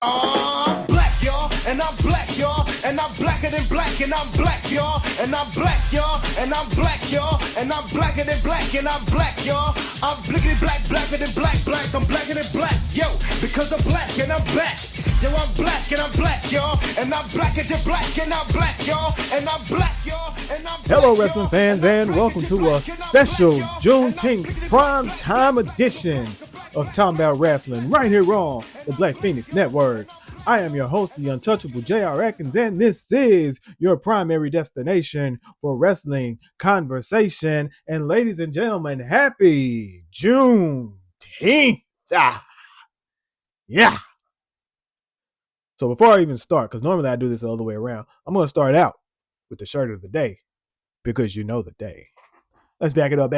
I'm black, y'all, and I'm black, y'all, and I'm blacker than black, and I'm black, y'all, and I'm black, y'all, and I'm black, y'all, and I'm blacker than black, and I'm black, y'all. I'm blickety black, blacker than black, black, I'm blacker than black, yo, because I'm black and I'm back. Yo, I'm black and I'm black, y'all, and I'm blacker than black, and I'm black, y'all, and I'm black, y'all, and I'm black. Hello, wrestling fans, and welcome to a special Juneteenth prime time edition of Talmbout Rasslin right here on the Black Phoenix Network. I am your host, the untouchable J.R. Atkins, and this is your primary destination for wrestling conversation. And ladies and gentlemen, happy Juneteenth! Yeah. So before I even start, because normally I do this the other way around, I'm going to start out with the shirt of the day because you know the day. Let's back it up.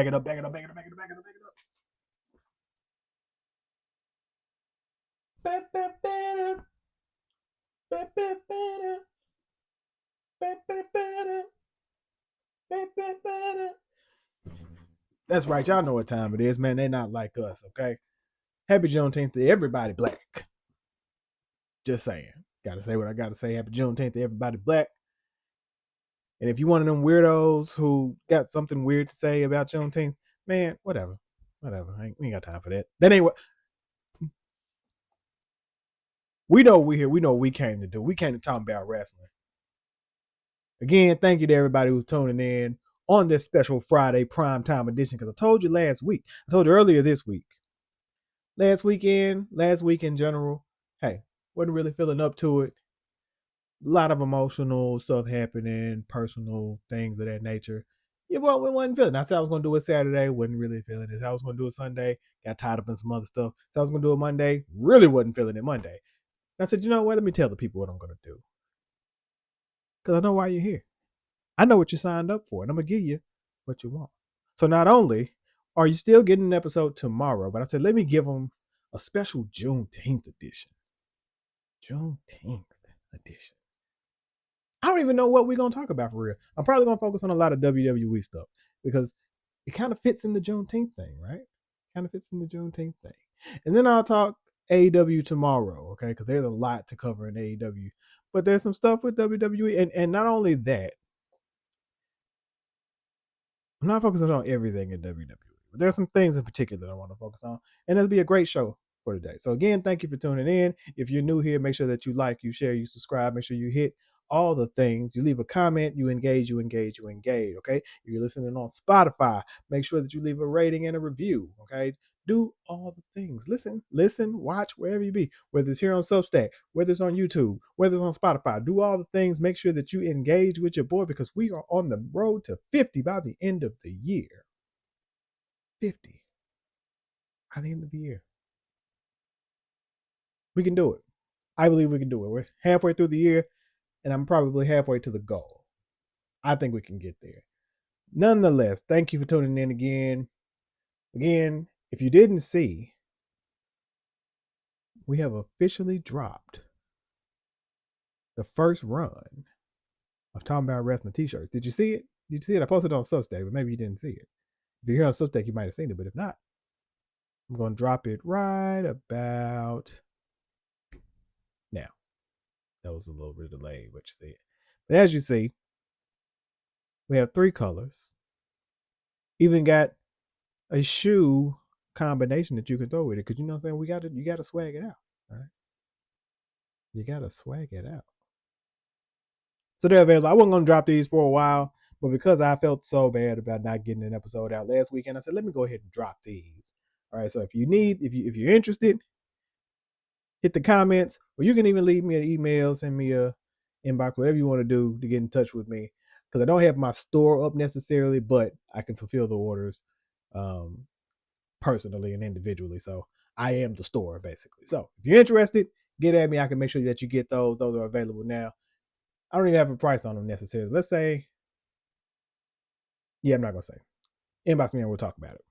That's right. Y'all know what time it is, man. They're not like us, okay? Happy Juneteenth to everybody black. Just saying. Gotta say what I gotta say. Happy Juneteenth to everybody black. And if you one of them weirdos who got something weird to say about Juneteenth, man, whatever. We ain't got time for that. That ain't what we know. We here. We know what we came to do. We came to talk about wrestling. Again, thank you to everybody who's tuning in on this special Friday primetime edition. Because I told you last week, I told you earlier this week, last week in general, hey, wasn't really feeling up to it. A lot of emotional stuff happening, personal things of that nature. Yeah, well, we wasn't feeling it. I said I was going to do it Saturday, wasn't really feeling it. I was going to do it Sunday, got tied up in some other stuff. So I was going to do it Monday, really wasn't feeling it Monday. And I said, you know what? Let me tell the people what I'm going to do. Because I know why you're here. I know what you signed up for, and I'm going to give you what you want. So not only are you still getting an episode tomorrow, but I said, let me give them a special Juneteenth edition. Juneteenth edition. I don't even know what we're going to talk about for real. I'm probably going to focus on a lot of WWE stuff because it kind of fits in the Juneteenth thing, right? Kind of fits in the Juneteenth thing. And then I'll talk AEW tomorrow, okay? Because there's a lot to cover in AEW. But there's some stuff with WWE. And not only that, I'm not focusing on everything in WWE. But there's some things in particular that I want to focus on. And it'll be a great show for today. So again, thank you for tuning in. If you're new here, make sure that you like, you share, you subscribe. Make sure you hit all the things. You leave a comment, you engage. Okay. If you're listening on Spotify, make sure that you leave a rating and a review. Okay. Do all the things. Listen, watch wherever you be, whether it's here on Substack, whether it's on YouTube, whether it's on Spotify. Do all the things. Make sure that you engage with your boy because we are on the road to 50 by the end of the year. 50 by the end of the year. We can do it. I believe we can do it. We're halfway through the year, and I'm probably halfway to the goal. I think we can get there. Nonetheless, thank you for tuning in again. Again, if you didn't see, we have officially dropped the first run of Talmbout Wrestling t-shirts. Did you see it? Did you see it? I posted it on Substack, but maybe you didn't see it. If you're here on Substack, you might have seen it, but if not, I'm going to drop it right about now. That was a little bit delayed, but you see it. But as you see, we have 3 colors. Even got a shoe combination that you can throw with it. Because you know what I'm saying? You gotta swag it out. Right? You gotta swag it out. So they're available. I wasn't gonna drop these for a while, but because I felt so bad about not getting an episode out last weekend, I said, let me go ahead and drop these. All right. So if you're interested, hit the comments, or you can even leave me an email, send me a inbox, whatever you want to do to get in touch with me. Because I don't have my store up necessarily, but I can fulfill the orders personally and individually. So I am the store basically. So if you're interested, get at me. I can make sure that you get those. Those are available now. I don't even have a price on them necessarily. Let's say, I'm not gonna say. Inbox me and we'll talk about it.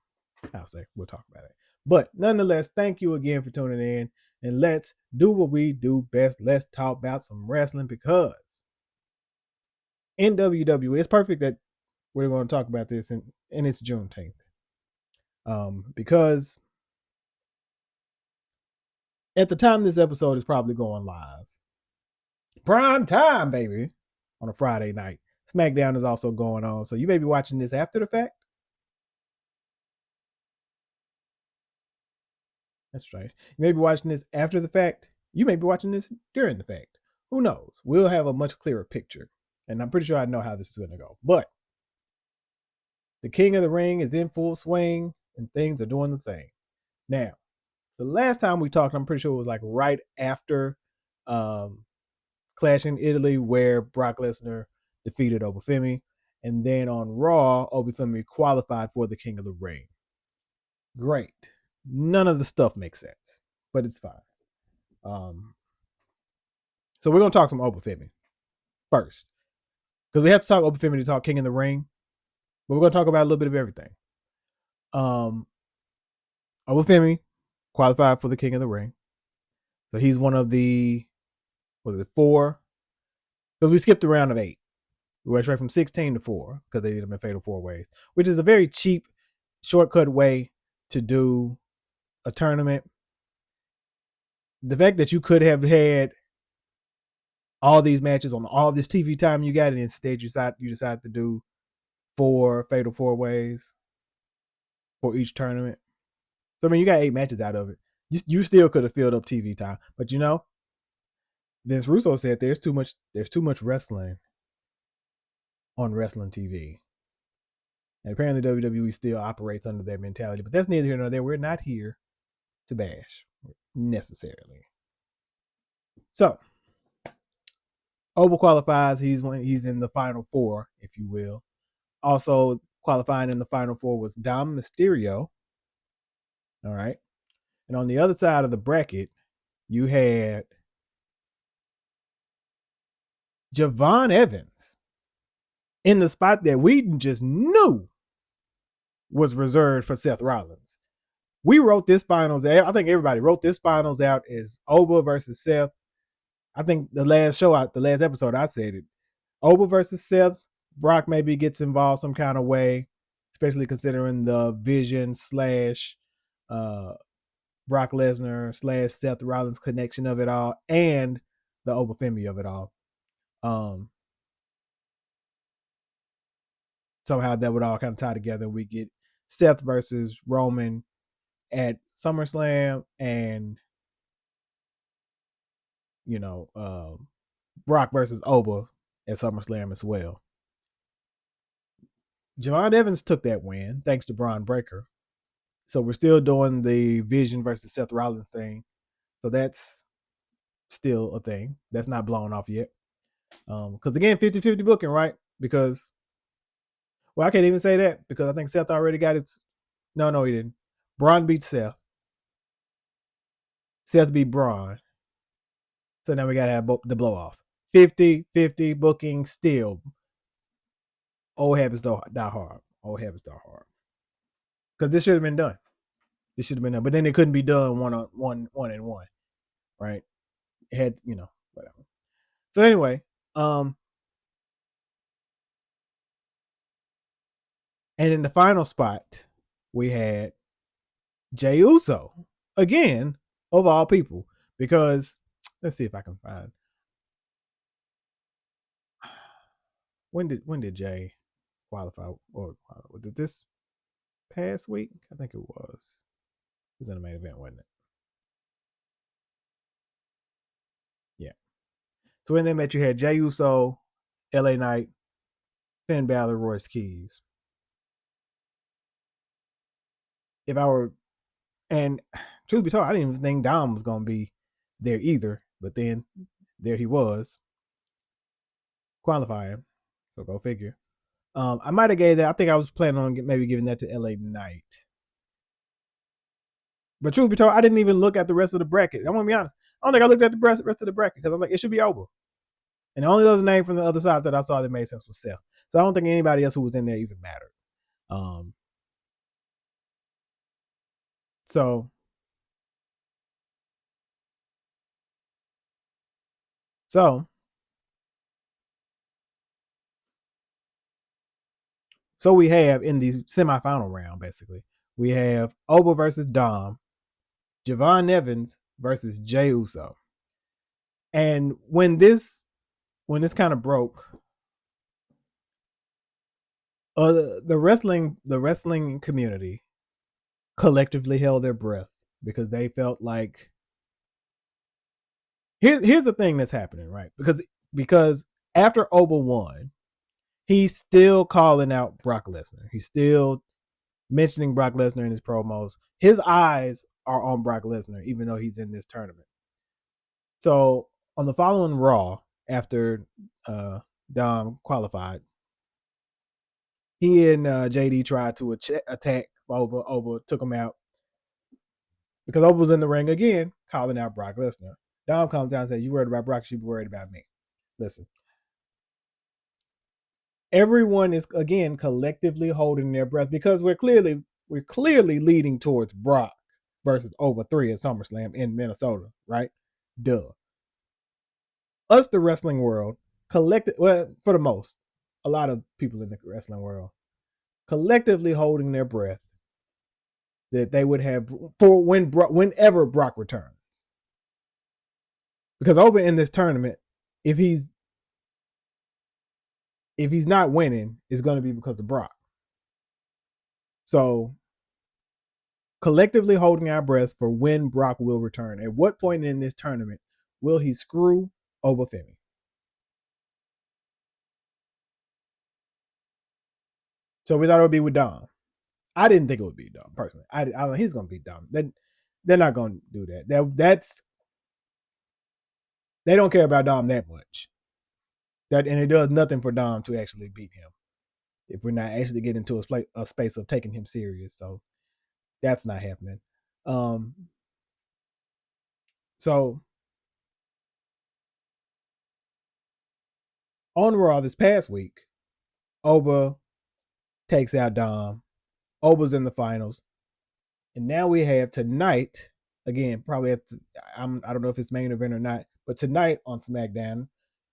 I'll say we'll talk about it. But nonetheless, thank you again for tuning in. And let's do what we do best. Let's talk about some wrestling because in WWE, it's perfect that we're going to talk about this and it's Juneteenth. Because At the time this episode is probably going live. Prime time, baby, on a Friday night. SmackDown is also going on, so you may be watching this after the fact. That's right. You may be watching this after the fact. You may be watching this during the fact. Who knows? We'll have a much clearer picture. And I'm pretty sure I know how this is going to go. But the King of the Ring is in full swing and things are doing the thing. Now, the last time we talked, I'm pretty sure it was like right after Clash in Italy, where Brock Lesnar defeated Obafemi. And then on Raw, Obafemi qualified for the King of the Ring. Great. None of the stuff makes sense, but it's fine. So we're going to talk some Obafemi first, because we have to talk Obafemi to talk King of the Ring, but we're going to talk about a little bit of everything. Obafemi qualified for the King of the Ring. So he's one of the, was it 4? Because we skipped a round of 8. We went straight from 16 to 4 because they did them in fatal 4 ways, which is a very cheap, shortcut way to do a tournament. The fact that you could have had all these matches on all this TV time you got, and instead you decided to do 4 fatal 4 ways for each tournament. So I mean, you got 8 matches out of it. You still could have filled up TV time, but you know, Vince Russo said there's too much wrestling on wrestling TV, and apparently WWE still operates under that mentality. But that's neither here nor there. We're not here to bash necessarily. So Oba qualifies. He's in the final 4, if you will. Also qualifying in the final 4 was Dom Mysterio. All right. And on the other side of the bracket, you had Javon Evans in the spot that we just knew was reserved for Seth Rollins. We wrote this finals out. I think everybody wrote this finals out as Oba versus Seth. I think the last episode, I said it. Oba versus Seth. Brock maybe gets involved some kind of way, especially considering the Vision / Brock Lesnar / Seth Rollins connection of it all, and the Obafemi of it all. Somehow that would all kind of tie together. We get Seth versus Roman at SummerSlam, and Brock versus Oba at SummerSlam as well. Javon Evans took that win thanks to Braun Breaker. So we're still doing the Vision versus Seth Rollins thing. So that's still a thing. That's not blown off yet. Because again, 50-50 booking, right? Because, well, I can't even say that because I think Seth already got it. No, he didn't. Braun beat Seth. Seth beat Braun. So now we got to have the blow off. 50-50 booking still. Old habits die hard. Old habits die hard. Because this should have been done. But then it couldn't be done one and one. Right? It had, whatever. So anyway, and in the final spot, we had Jey Uso, again, of all people, because let's see if I can find. When did Jey qualify? Or was it this past week? I think it was. It was in the main event, wasn't it? Yeah. So in that match, you had Jey Uso, LA Knight, Finn Balor, Royce Keys. If I were, and truth be told, I didn't even think Dom was going to be there either. But then there he was qualifying. So go figure. I might have gave that. I think I was planning on maybe giving that to LA Knight. But truth be told, I didn't even look at the rest of the bracket. I'm going to be honest. I don't think I looked at the rest of the bracket because I'm like, it should be over. And the only other name from the other side that I saw that made sense was Seth. So I don't think anybody else who was in there even mattered. So we have in the semifinal round, basically, we have Oba versus Dom, Javon Evans versus Jey Uso. And when this kind of broke, the wrestling community collectively held their breath because they felt like here's the thing that's happening, right? Because after Oba won, he's still calling out Brock Lesnar. He's still mentioning Brock Lesnar in his promos. His eyes are on Brock Lesnar, even though he's in this tournament. So on the following Raw, after Dom qualified, he and JD tried to attack Oba. Oba took him out because Oba was in the ring again, calling out Brock Lesnar. Dom comes down and says, "You worried about Brock? You be worried about me." Listen, everyone is again collectively holding their breath because we're clearly leading towards Brock versus Oba 3 at SummerSlam in Minnesota, right? Duh. Us, the wrestling world, well, for the most, a lot of people in the wrestling world, collectively holding their breath that they would have for whenever Brock returns. Because Oba in this tournament, if he's not winning, it's going to be because of Brock. So collectively holding our breaths for when Brock will return. At what point in this tournament will he screw Oba Femi? So we thought it would be with Dom. I didn't think it would be Dom personally. I he's going to be Dom. They're not going to do that. They don't care about Dom that much. And it does nothing for Dom to actually beat him if we're not actually getting into a space of taking him serious. So that's not happening. So on Raw this past week, Oba takes out Dom. Oba's in the finals. And now we have tonight, again, probably I don't know if it's main event or not, but tonight on SmackDown,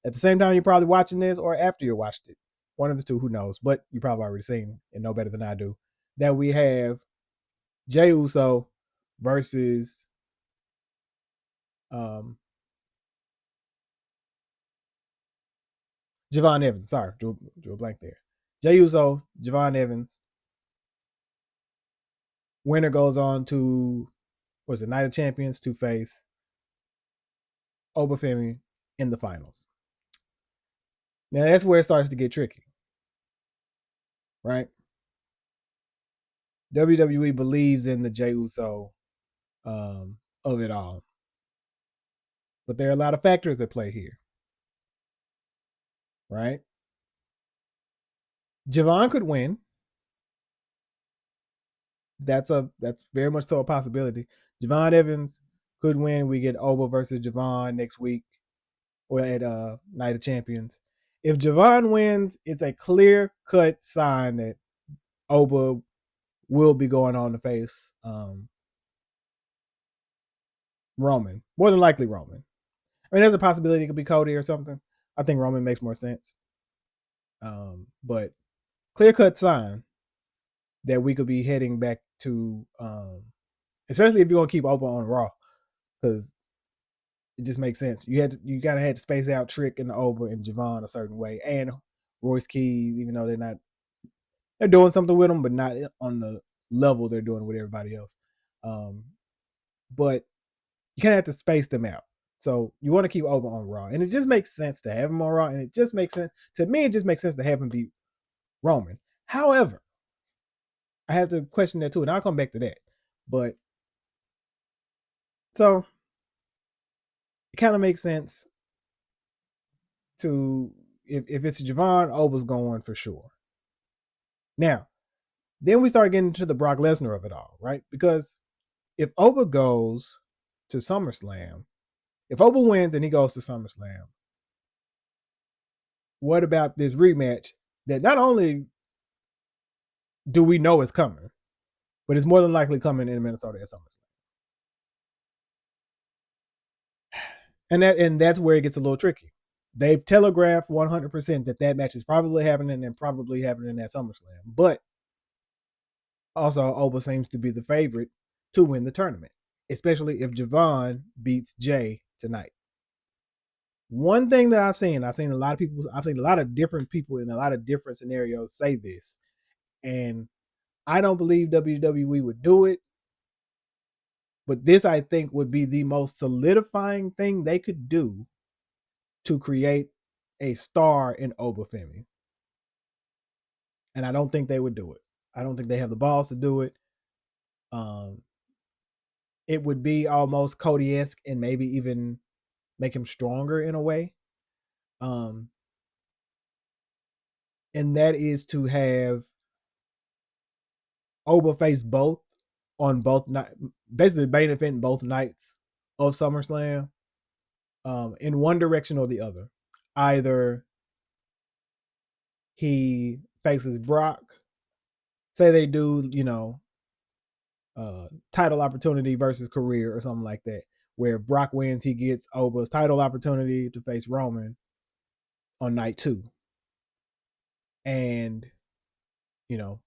at the same time you're probably watching this or after you watched it, one of the two, who knows, but you probably already seen and know better than I do, that we have Jey Uso versus Javon Evans. Sorry, drew a blank there. Jey Uso, Javon Evans. Winner goes on to, Night of Champions to face Oba Femi in the finals. Now that's where it starts to get tricky, right? WWE believes in the Jey Uso of it all, but there are a lot of factors at play here, right? Javon could win. That's very much so a possibility. Javon Evans could win. We get Oba versus Javon next week or at Night of Champions. If Javon wins, it's a clear-cut sign that Oba will be going on to face Roman. More than likely Roman. I mean, there's a possibility it could be Cody or something. I think Roman makes more sense. But clear-cut sign that we could be heading back to, especially if you're going to keep Oba on Raw, because it just makes sense. You gotta have to space out Trick and Oba and Javon a certain way, and Royce Keys, even though they're doing something with them, but not on the level they're doing with everybody else. But you kind of have to space them out. So you want to keep Oba on Raw, and it just makes sense to have him on Raw, and it just makes sense to me. It just makes sense to have him beat Roman. However, I have to question that too, and I'll come back to that. But so it kind of makes sense to if it's Javon, Oba's going for sure. Now, then we start getting into the Brock Lesnar of it all, right? Because if Oba goes to SummerSlam, if Oba wins and he goes to SummerSlam, what about this rematch that not only do we know is coming, but it's more than likely coming in Minnesota at SummerSlam? And that's where it gets a little tricky. They've telegraphed 100% that match is probably happening and probably happening at SummerSlam. But also, Oba seems to be the favorite to win the tournament. especially if Javon beats Jay tonight. One thing that I've seen a lot of people, I've seen a lot of different people in a lot of different scenarios say this, and I don't believe WWE would do it, but this I think would be the most solidifying thing they could do to create a star in Obafemi. And I don't think they would do it. I don't think they have the balls to do it. Um, it would be almost Cody-esque and maybe even make him stronger in a way. Um, and that is to have Oba face both on both night, basically main event both nights of SummerSlam, in one direction or the other. Either he faces Brock, say they do, title opportunity versus career or something like that, where if Brock wins, he gets Oba's title opportunity to face Roman on night 2. And, you know,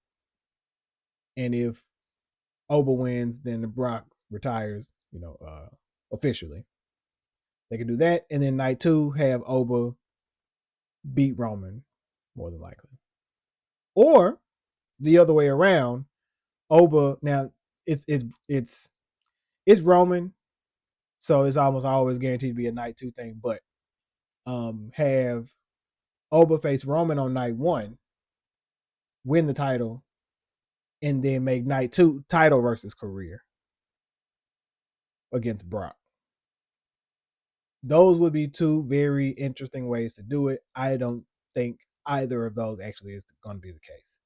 and if Oba wins, then the Brock retires, officially. They could do that. And then night 2, have Oba beat Roman, more than likely. Or the other way around, Oba, now it's Roman, so it's almost always guaranteed to be a night 2 thing, but have Oba face Roman on night 1, win the title, and then make night 2 title versus career against Brock. Those would be 2 very interesting ways to do it. I don't think either of those actually is going to be the case.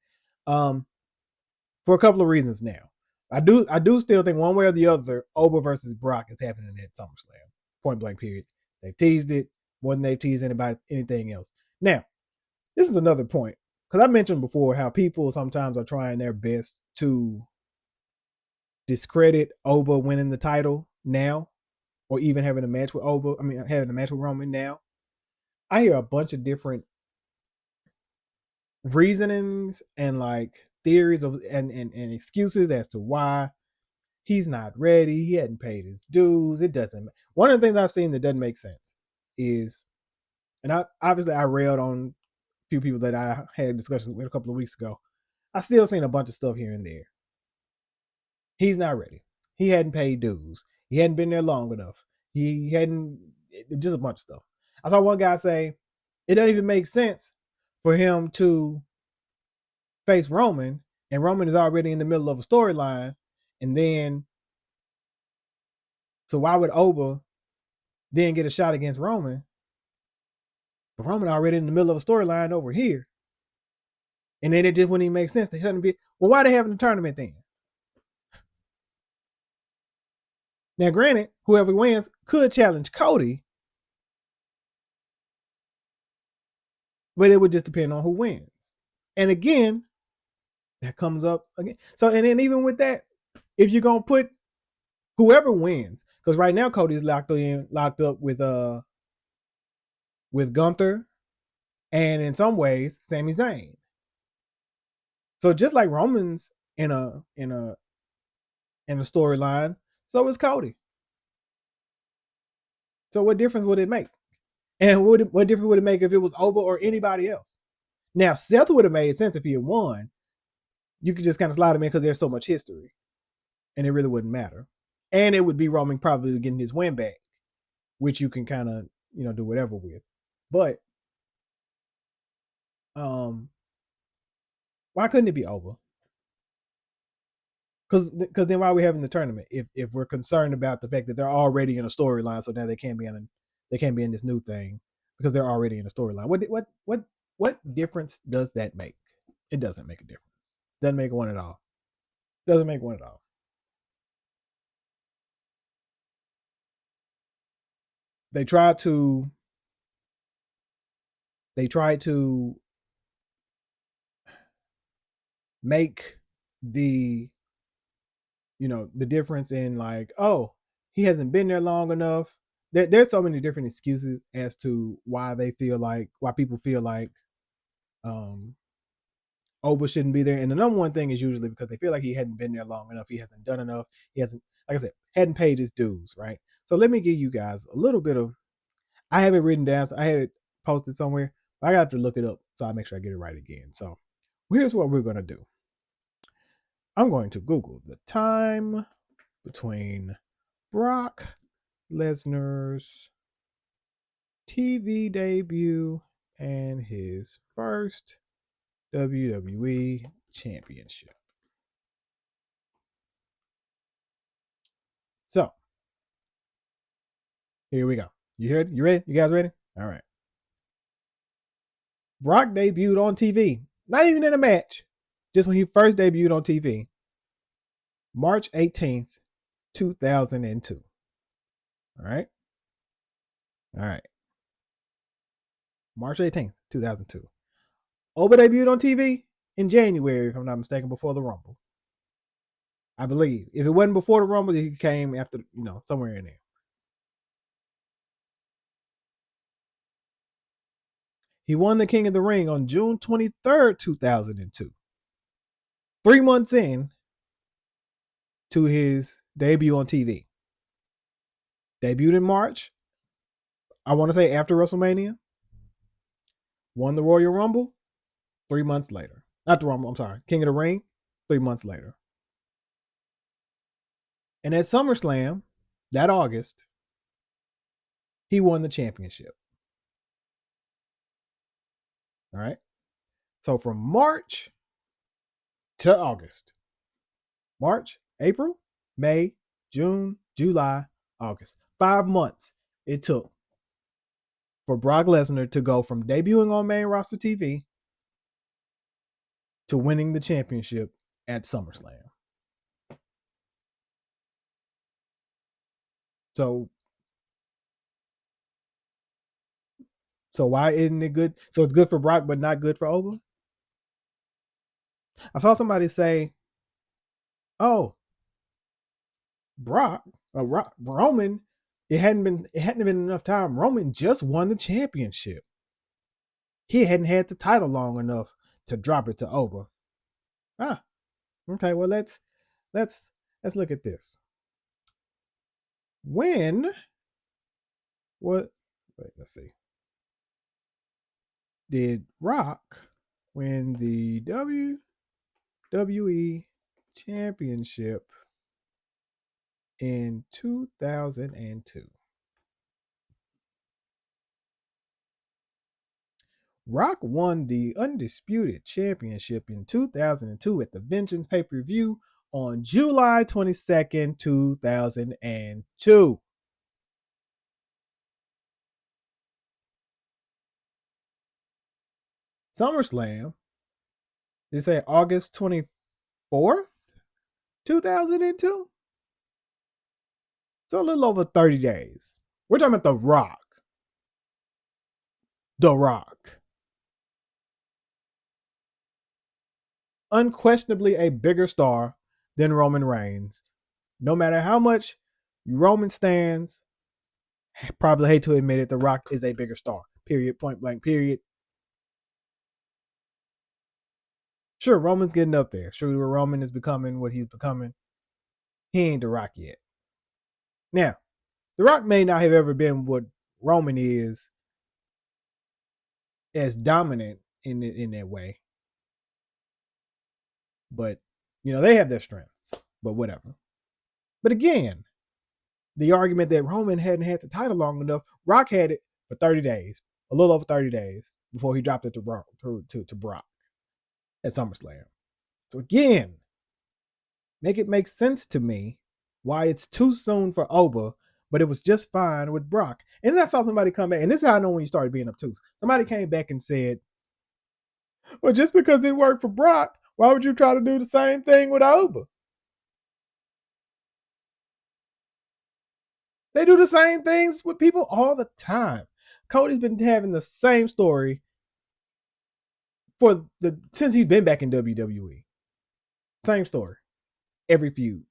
For a couple of reasons now. I do still think one way or the other, Oba versus Brock is happening at SummerSlam. Point blank period. They've teased it more than they've teased anything else. Now, this is another point, because I mentioned before how people sometimes are trying their best to discredit Oba winning the title now, or even having a match with having a match with Roman now. I hear a bunch of different reasonings and like theories of and excuses as to why he's not ready. He hadn't paid his dues. It doesn't. One of the things I've seen that doesn't make sense is, and I railed on a few people that I had discussions with a couple of weeks ago. I still seen a bunch of stuff here and there. He's not ready. He hadn't paid dues. He hadn't been there long enough. He hadn't, just a bunch of stuff. I saw one guy say it doesn't even make sense for him to face Roman, and Roman is already in the middle of a storyline, and then so why would Oba then get a shot against Roman? But Roman already in the middle of a storyline over here. And then it just wouldn't even make sense. They shouldn't be. Well, why are they having the tournament then? Now, granted, whoever wins could challenge Cody, but it would just depend on who wins. And again, that comes up again. So, and then even with that, if you're gonna put whoever wins, because right now Cody's locked up with Gunther, and in some ways, Sami Zayn. So just like Roman's in a storyline, so is Cody. So what difference would it make? And what difference would it make if it was Oba or anybody else? Now, Seth would have made sense if he had won. You could just kind of slide him in because there's so much history, and it really wouldn't matter. And it would be Roman probably getting his win back, which you can kind of do whatever with. But why couldn't it be Oba? Because then why are we having the tournament if we're concerned about the fact that they're already in a storyline, so now they can't be in this new thing because they're already in a storyline. What difference does that make? It doesn't make a difference. Doesn't make one at all. Doesn't make one at all. They tried to make the the difference in like, oh, he hasn't been there long enough. There's so many different excuses as to why people feel like Oba shouldn't be there. And the number one thing is usually because they feel like he hadn't been there long enough. He hasn't done enough. He hasn't, like I said, hadn't paid his dues, right? So let me give you guys a little bit of. I have it written down. So I had it posted somewhere. But I got to look it up so I make sure I get it right again. So here's what we're gonna do. I'm going to Google the time between Brock Lesnar's TV debut and his first WWE championship. So here we go. You heard? You ready? You guys ready? All right. Brock debuted on TV, not even in a match, just when he first debuted on TV, March 18th, 2002. All right. All right. March 18th, 2002. Oba debuted on TV in January, if I'm not mistaken, before the Rumble. I believe. If it wasn't before the Rumble, he came after, somewhere in there. He won the King of the Ring on June 23rd, 2002. 3 months in to his debut on TV. Debuted in March. I want to say after WrestleMania. Won the Royal Rumble 3 months later. Not the Rumble, I'm sorry. King of the Ring 3 months later. And at SummerSlam that August, he won the championship. All right. So from March to August, March, April, May, June, July, August. 5 months it took for Brock Lesnar to go from debuting on main roster TV to winning the championship at SummerSlam. So why isn't it good? So it's good for Brock, but not good for Oba? I saw somebody say, "Oh, Brock, Roman, it hadn't been enough time. Roman just won the championship. He hadn't had the title long enough to drop it to Oba." Ah, okay. Well, let's look at this. When what? Wait, let's see. Did Rock win the WWE Championship in 2002? Rock won the Undisputed Championship in 2002 at the Vengeance pay-per-view on July 22nd, 2002. SummerSlam, did you say August 24th, 2002? So a little over 30 days. We're talking about The Rock. The Rock. Unquestionably a bigger star than Roman Reigns. No matter how much Roman stands, probably hate to admit it, The Rock is a bigger star. Period. Point blank. Period. Sure, Roman's getting up there. Sure, Roman is becoming what he's becoming. He ain't The Rock yet. Now, The Rock may not have ever been what Roman is, as dominant in that way. But, they have their strengths. But whatever. But again, the argument that Roman hadn't had the title long enough, Rock had it for 30 days, a little over 30 days, before he dropped it to Brock at SummerSlam. So again, make it make sense to me why it's too soon for Oba, but it was just fine with Brock. And then I saw somebody come back, and this is how I know when you started being obtuse. Somebody came back and said, well, just because it worked for Brock, why would you try to do the same thing with Oba? They do the same things with people all the time. Cody's been having the same story since he's been back in WWE. Same story. Every feud.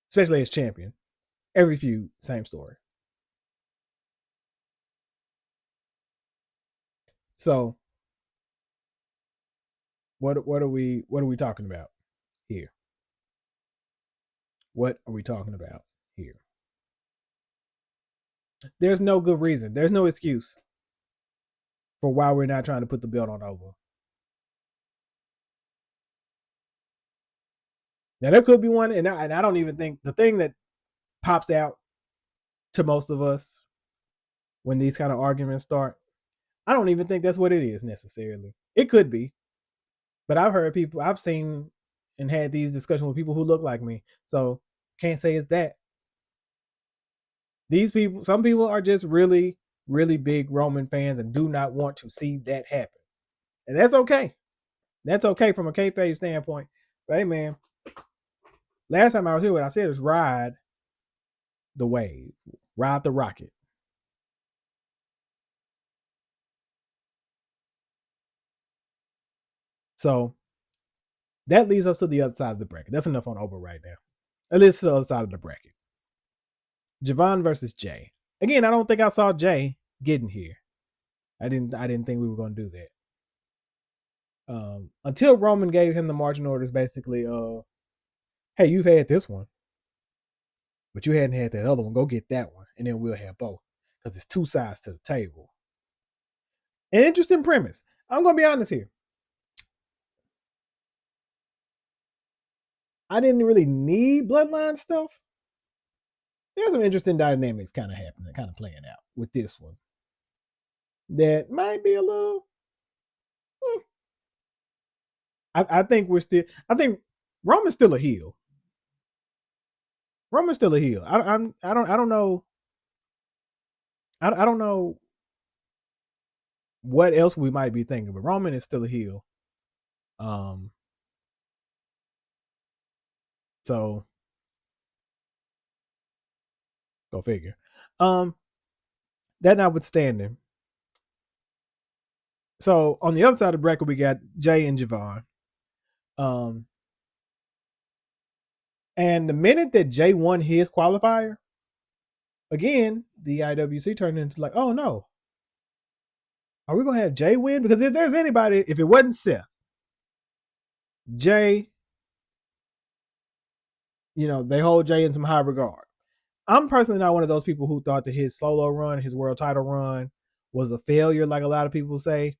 Especially as champion. Every feud, same story. So what are we talking about here? What are we talking about here? There's no good reason. There's no excuse for why we're not trying to put the belt on over. Now there could be one, and I don't even think the thing that pops out to most of us when these kind of arguments start, I don't even think that's what it is necessarily. It could be, but I've heard people, I've seen and had these discussions with people who look like me, so can't say it's that. These people, some people are just really, really big Roman fans and do not want to see that happen, and that's okay. That's okay from a kayfabe standpoint. But hey, man, last time I was here, what I said is ride the wave, ride the rocket. So that leads us to the other side of the bracket. That's enough on Oba right now. That leads to the other side of the bracket. Javon versus Jay. Again, I don't think I saw Jay getting here. I didn't think we were going to do that. Until Roman gave him the marching orders, basically, hey, you've had this one, but you hadn't had that other one. Go get that one, and then we'll have both. Because it's two sides to the table. An interesting premise. I'm going to be honest here. I didn't really need bloodline stuff. There's some interesting dynamics kind of happening, kind of playing out with this one. That might be a little. I think we're still. I think Roman's still a heel. Roman's still a heel. I don't know. I don't know what else we might be thinking, but Roman is still a heel. Um. So go figure. Um. That notwithstanding, so on the other side of the bracket we got Jay and Javon. Um. And the minute that Jay won his qualifier, again, the IWC turned into like, oh no, are we gonna have Jay win? Because if there's anybody, if it wasn't Seth, Jay, they hold Jay in some high regard. I'm personally not one of those people who thought that his solo run, his world title run, was a failure, like a lot of people say. I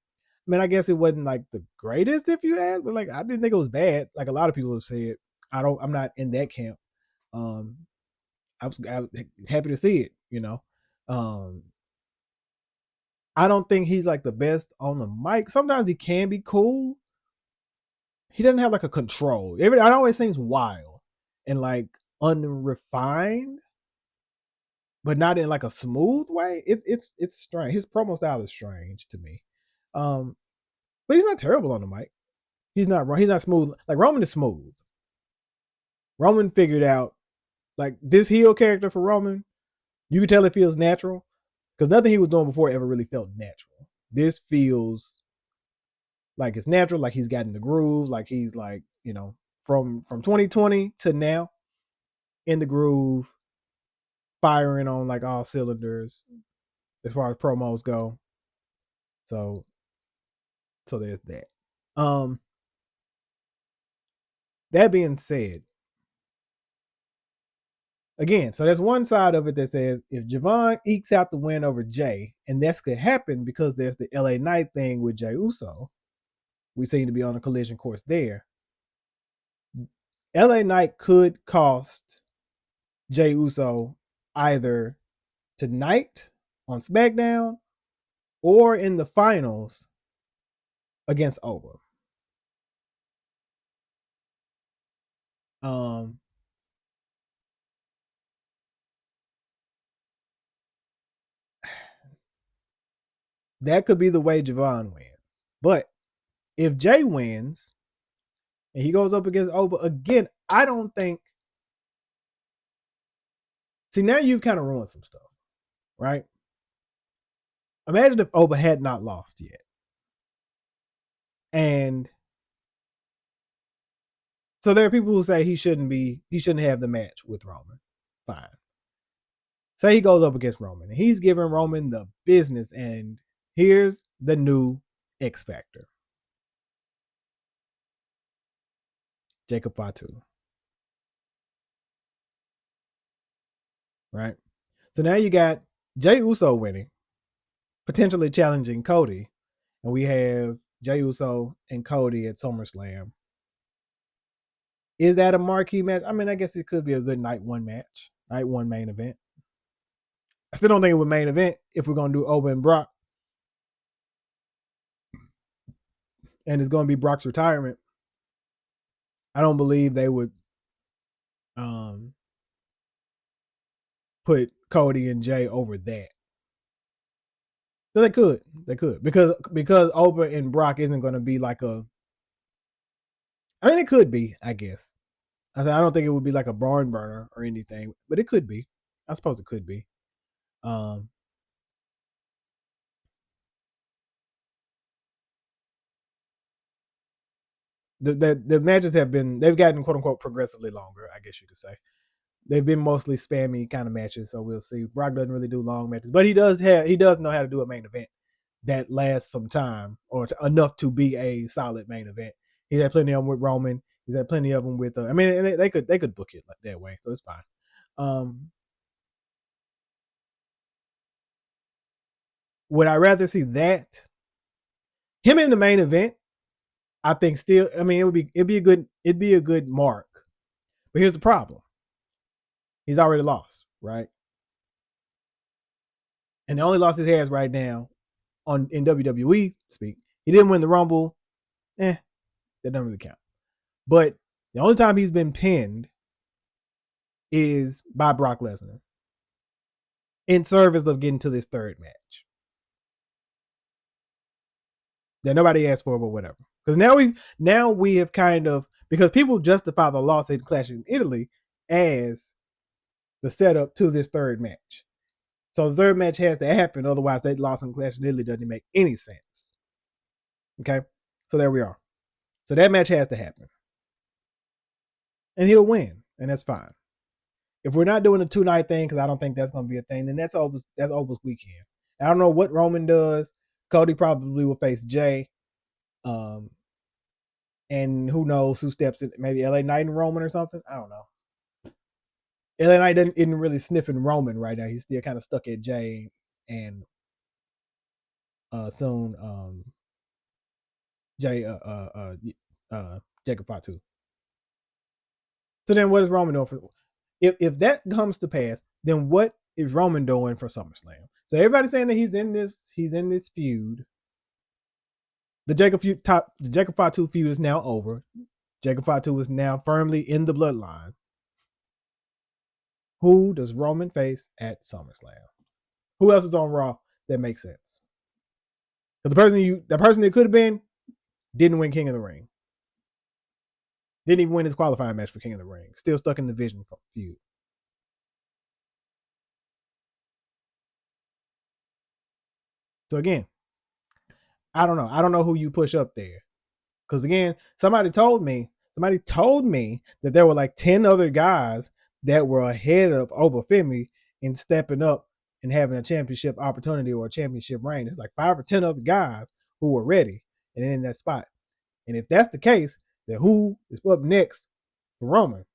mean, I guess it wasn't like the greatest, if you ask, but like I didn't think it was bad, like a lot of people have said. I'm not in that camp. Um, I was happy to see it. I don't think he's like the best on the mic. Sometimes he can be cool. He doesn't have like a control. It always seems wild and like unrefined, but not in like a smooth way. It's strange. His promo style is strange to me. Um, but he's not terrible on the mic. He's not smooth. Like Roman is smooth. Roman figured out like this heel character for Roman. You can tell it feels natural because nothing he was doing before ever really felt natural. This feels like it's natural, like he's gotten the groove, like he's like, from 2020 to now in the groove, firing on like all cylinders as far as promos go. So there's that. Um that being said, again, so there's one side of it that says if Javon ekes out the win over Jay, and that's could happen because there's the LA Knight thing with Jey Uso, we seem to be on a collision course there. LA Knight could cost Jey Uso either tonight on SmackDown or in the finals against Oba. Um, that could be the way Javon wins. But if Jay wins and he goes up against Oba again, I don't think. See, now you've kind of ruined some stuff, right? Imagine if Oba had not lost yet. And so there are people who say he shouldn't have the match with Roman. Fine. Say he goes up against Roman and he's giving Roman the business, and here's the new X Factor. Jacob Fatu. right? So now you got Jey Uso winning, potentially challenging Cody, and we have Jey Uso and Cody at SummerSlam. Is that a marquee match? I mean, I guess it could be a good night one match, night one main event. I still don't think it would main event if we're gonna do Oba and Brock, and it's gonna be Brock's retirement. I don't believe they would um, put Cody and Jay over that. But they could because Oba and Brock isn't going to be like a. I mean, it could be, I guess. I don't think it would be like a barn burner or anything, but it could be. I suppose it could be. Um, the matches they've gotten quote unquote progressively longer, I guess you could say. They've been mostly spammy kind of matches, so we'll see. Brock doesn't really do long matches, but he does know how to do a main event that lasts some time or enough to be a solid main event. He's had plenty of them with Roman. He's had plenty of them with. I mean, they could book it like that way, so it's fine. Would I rather see that him in the main event? I think still. I mean, it'd be a good mark. But here's the problem: he's already lost, right? And the only loss he has right now in WWE speak, he didn't win the Rumble. That doesn't really count. But the only time he's been pinned is by Brock Lesnar in service of getting to this third match that nobody asked for, but whatever. Because now we have kind of, because people justify the loss in Clash in Italy as the setup to this third match. So the third match has to happen, otherwise that loss in Clash in Italy doesn't make any sense. Okay, so there we are. So that match has to happen, and he'll win, and that's fine. If we're not doing a 2-night thing, because I don't think that's going to be a thing, then that's Oba's weekend. I don't know what Roman does. Cody probably will face Jay. And who knows who steps in? Maybe LA Knight and Roman or something. I don't know. LA Knight isn't really sniffing Roman right now. He's still kind of stuck at Jay and soon Jay Jacob Fatu. So then what is Roman doing for? If that comes to pass, then what is Roman doing for SummerSlam? So everybody's saying that he's in this feud. The Jacob Fatu feud is now over. Jacob Fatu is now firmly in the bloodline. Who does Roman face at SummerSlam? Who else is on Raw that makes sense? Because the person that could have been didn't win King of the Ring. Didn't even win his qualifying match for King of the Ring. Still stuck in the Vision feud. So again, I don't know. I don't know who you push up there. Because again, somebody told me that there were like 10 other guys that were ahead of Obafemi in stepping up and having a championship opportunity or a championship reign. It's like 5 or 10 other guys who were ready and in that spot. And if that's the case, then who is up next for Roman?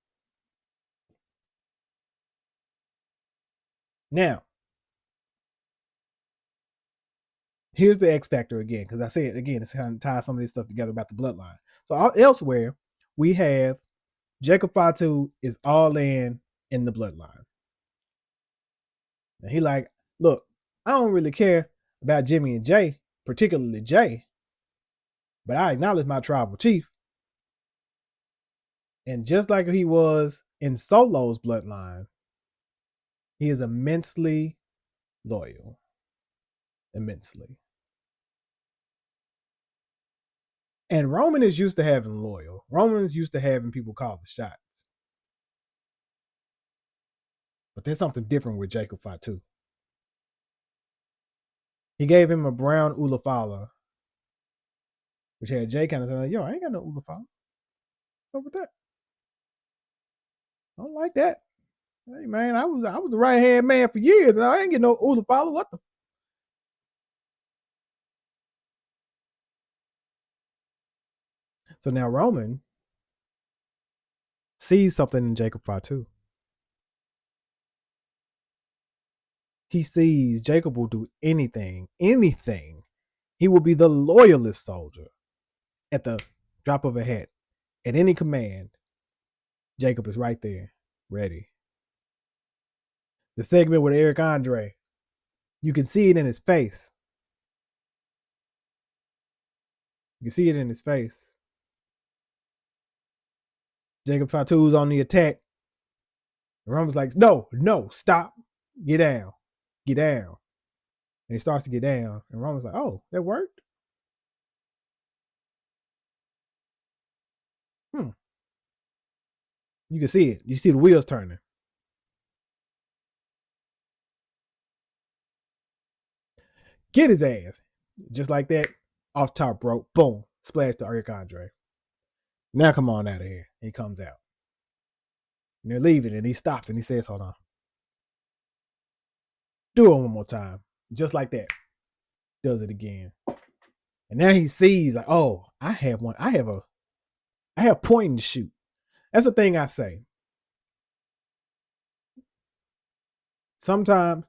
Now, here's the X factor again, because I say it again, it's kind of ties some of this stuff together about the bloodline. So elsewhere, we have Jacob Fatu is all in the bloodline. And he like, look, I don't really care about Jimmy and Jay, particularly Jay, but I acknowledge my tribal chief. And just like he was in Solo's bloodline, he is immensely loyal. Immensely. And Roman is used to having loyal. Roman is used to having people call the shots. But there's something different with Jacob Fatu. He gave him a brown Ulafala, which had Jay kind of saying, yo, I ain't got no Ulafala. What's up with that? I don't like that. Hey man, I was the right hand man for years, and I ain't getting no Ulafala. What the? So now Roman sees something in Jacob Fatu. he sees Jacob will do anything. He will be the loyalist soldier at the drop of a hat. At any command, Jacob is right there, ready. The segment with Eric Andre, you can see it in his face. You can see it in his face. Jacob Fatu's on the attack. And Roman's like, no, stop. Get down. Get down. And he starts to get down. And Roman's like, oh, that worked? You can see it. You see the wheels turning. Get his ass. Just like that. Off top rope. Boom. Splash to Eric Andre. Now come on out of here. He comes out. And they're leaving. And he stops and he says, hold on. Do it one more time. Just like that. Does it again. And now he sees, like, oh, I have point and shoot. That's the thing I say. Sometimes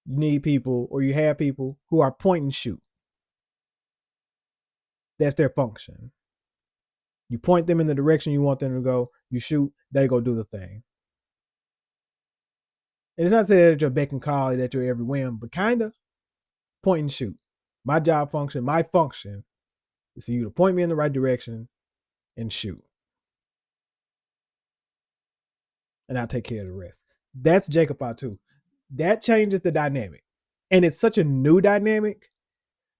you need people, or you have people who are point and shoot. That's their function. You point them in the direction you want them to go. You shoot, they go do the thing. And it's not saying that you're beck and call, that you're every whim, but kind of point and shoot. My function is for you to point me in the right direction and shoot. And I'll take care of the rest. That's Jacob Fatu. That changes the dynamic. And it's such a new dynamic.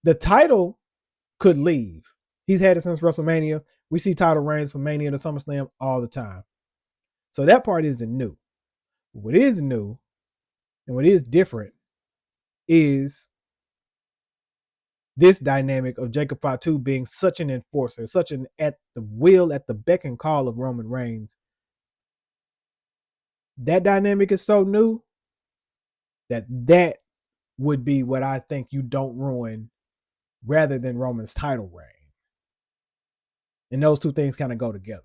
The title could leave. He's had it since WrestleMania. We see title reigns from Mania to SummerSlam all the time. So that part isn't new. What is new and what is different is this dynamic of Jacob Fatu being such an enforcer, such an at the beck and call of Roman Reigns. That dynamic is so new that would be what I think you don't ruin rather than Roman's title reign. And those two things kind of go together.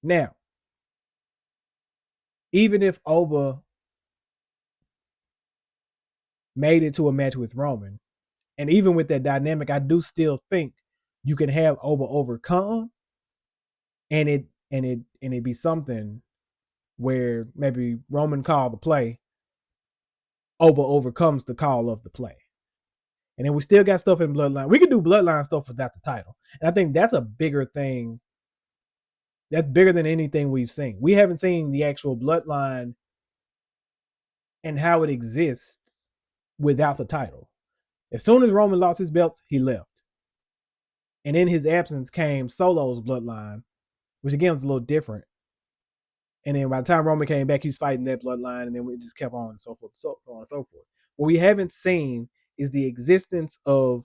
Now, even if Oba made it to a match with Roman, and even with that dynamic, I do still think you can have Oba overcome, and it be something where maybe Roman called the play, Oba overcomes the call of the play. And then we still got stuff in Bloodline. We could do Bloodline stuff without the title. And I think that's a bigger thing. That's bigger than anything we've seen. We haven't seen the actual Bloodline and how it exists without the title. As soon as Roman lost his belts, he left. And in his absence came Solo's Bloodline, which again was a little different. And then by the time Roman came back, he was fighting that Bloodline, and then it just kept on and so forth, so on and so forth. What we haven't seen is the existence of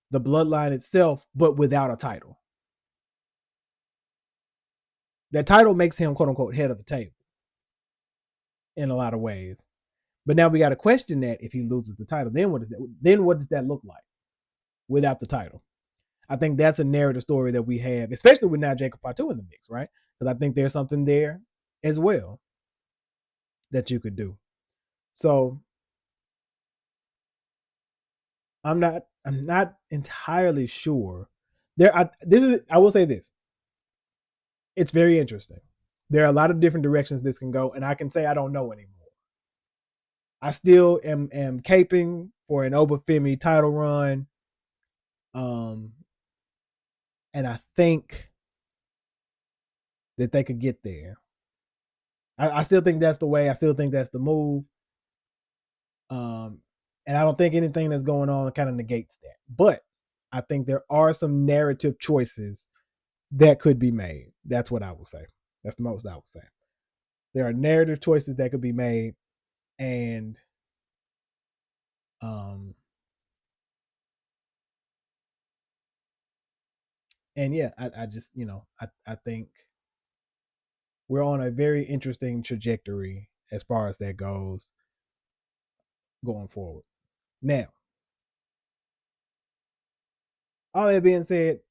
the Bloodline itself, but without a title. That title makes him, quote unquote, head of the table in a lot of ways. But now we got to question that if he loses the title. Then what does that look like without the title? I think that's a narrative story that we have, especially with now Jacob Fatu in the mix, right? Because I think there's something there as well that you could do. So I'm not entirely sure. I will say this. It's very interesting. There are a lot of different directions this can go, and I can say I don't know anymore. I still am caping for an Oba Femi title run. And I think that they could get there. I still think that's the way. I still think that's the move. And I don't think anything that's going on kind of negates that. But I think there are some narrative choices that could be made. That's what I will say. That's the most I would say. There are narrative choices that could be made. And yeah, I just, I think we're on a very interesting trajectory as far as that goes going forward. Now, all that being said,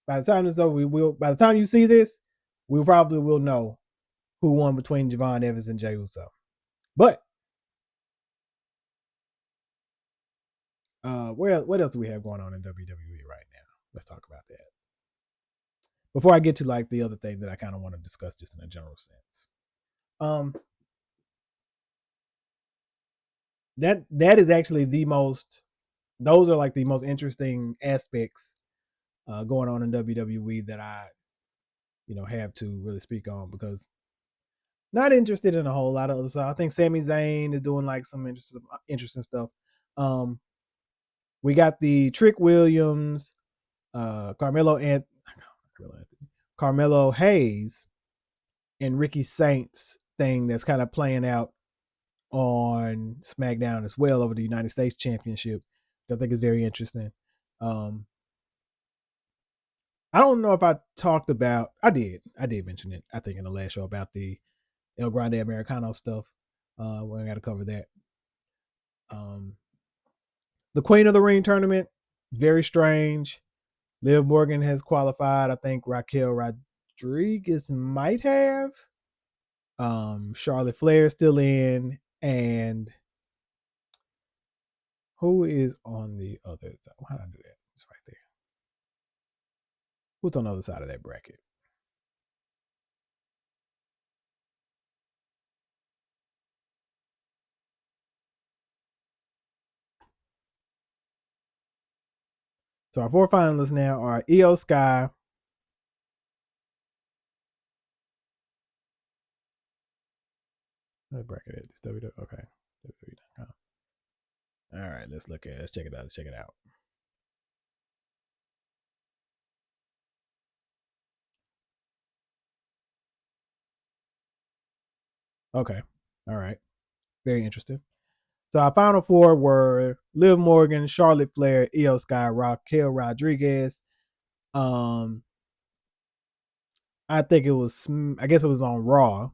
by the time it's over, by the time you see this, we probably will know who won between Javon Evans and Jey Uso. But What else do we have going on in WWE right now? Let's talk about that before I get to like the other thing that I kind of want to discuss just in a general sense. Um, that is actually the most. Those are like the most interesting aspects going on in WWE that I have to really speak on because not interested in a whole lot of other stuff. I think Sami Zayn is doing like some interesting stuff. Um, we got the Trick Williams, Carmelo Hayes, and Ricky Saints thing that's kind of playing out on SmackDown as well over the United States Championship, which I think is very interesting. Um, I don't know if I talked about. I did mention it. I think in the last show about the El Grande Americano stuff. We got to cover that. Um, the Queen of the Ring tournament, very strange. Liv Morgan has qualified. I think Raquel Rodriguez might have. Charlotte Flair still in, and who is on the other side? How did I do that? It's right there. Who's on the other side of that bracket? So our four finalists now are Io Sky. What bracket is this? WWE. Okay. WWE.com. All right, let's look at it. Let's check it out. Let's check it out. Okay. All right. Very interesting. So our final four were Liv Morgan, Charlotte Flair, Io Sky, Raquel Rodriguez. I think it was. I guess it was on Raw.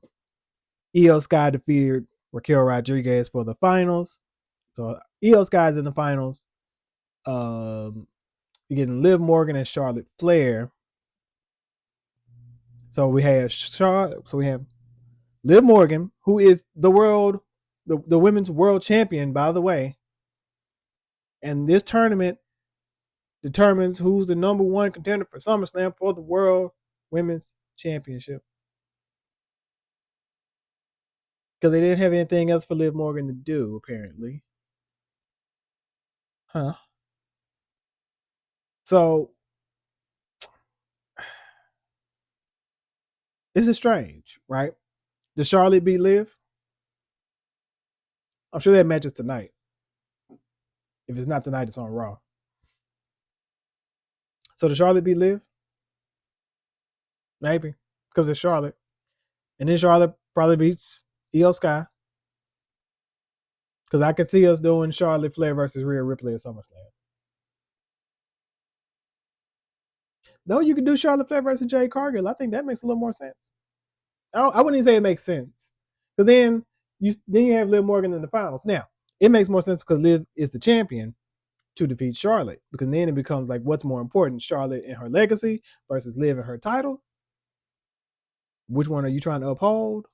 Io Sky defeated Raquel Rodriguez for the finals. So Io Sky's in the finals. You're getting Liv Morgan and Charlotte Flair. So we have Liv Morgan, who is the women's world champion, by the way. And this tournament determines who's the number one contender for SummerSlam for the World Women's Championship. Because they didn't have anything else for Liv Morgan to do, apparently. Huh. So this is strange, right? Does Charlotte beat Liv? I'm sure that matches tonight. If it's not tonight, it's on Raw. So does Charlotte beat Liv? Maybe. Because it's Charlotte. And then Charlotte probably beats Io Sky. Because I could see us doing Charlotte Flair versus Rhea Ripley at SummerSlam. No, you could do Charlotte Flair versus Jade Cargill. I think that makes a little more sense. I wouldn't even say it makes sense. Because then you have Liv Morgan in the finals. Now, it makes more sense because Liv is the champion to defeat Charlotte. Because then it becomes like, what's more important, Charlotte and her legacy versus Liv and her title? Which one are you trying to uphold?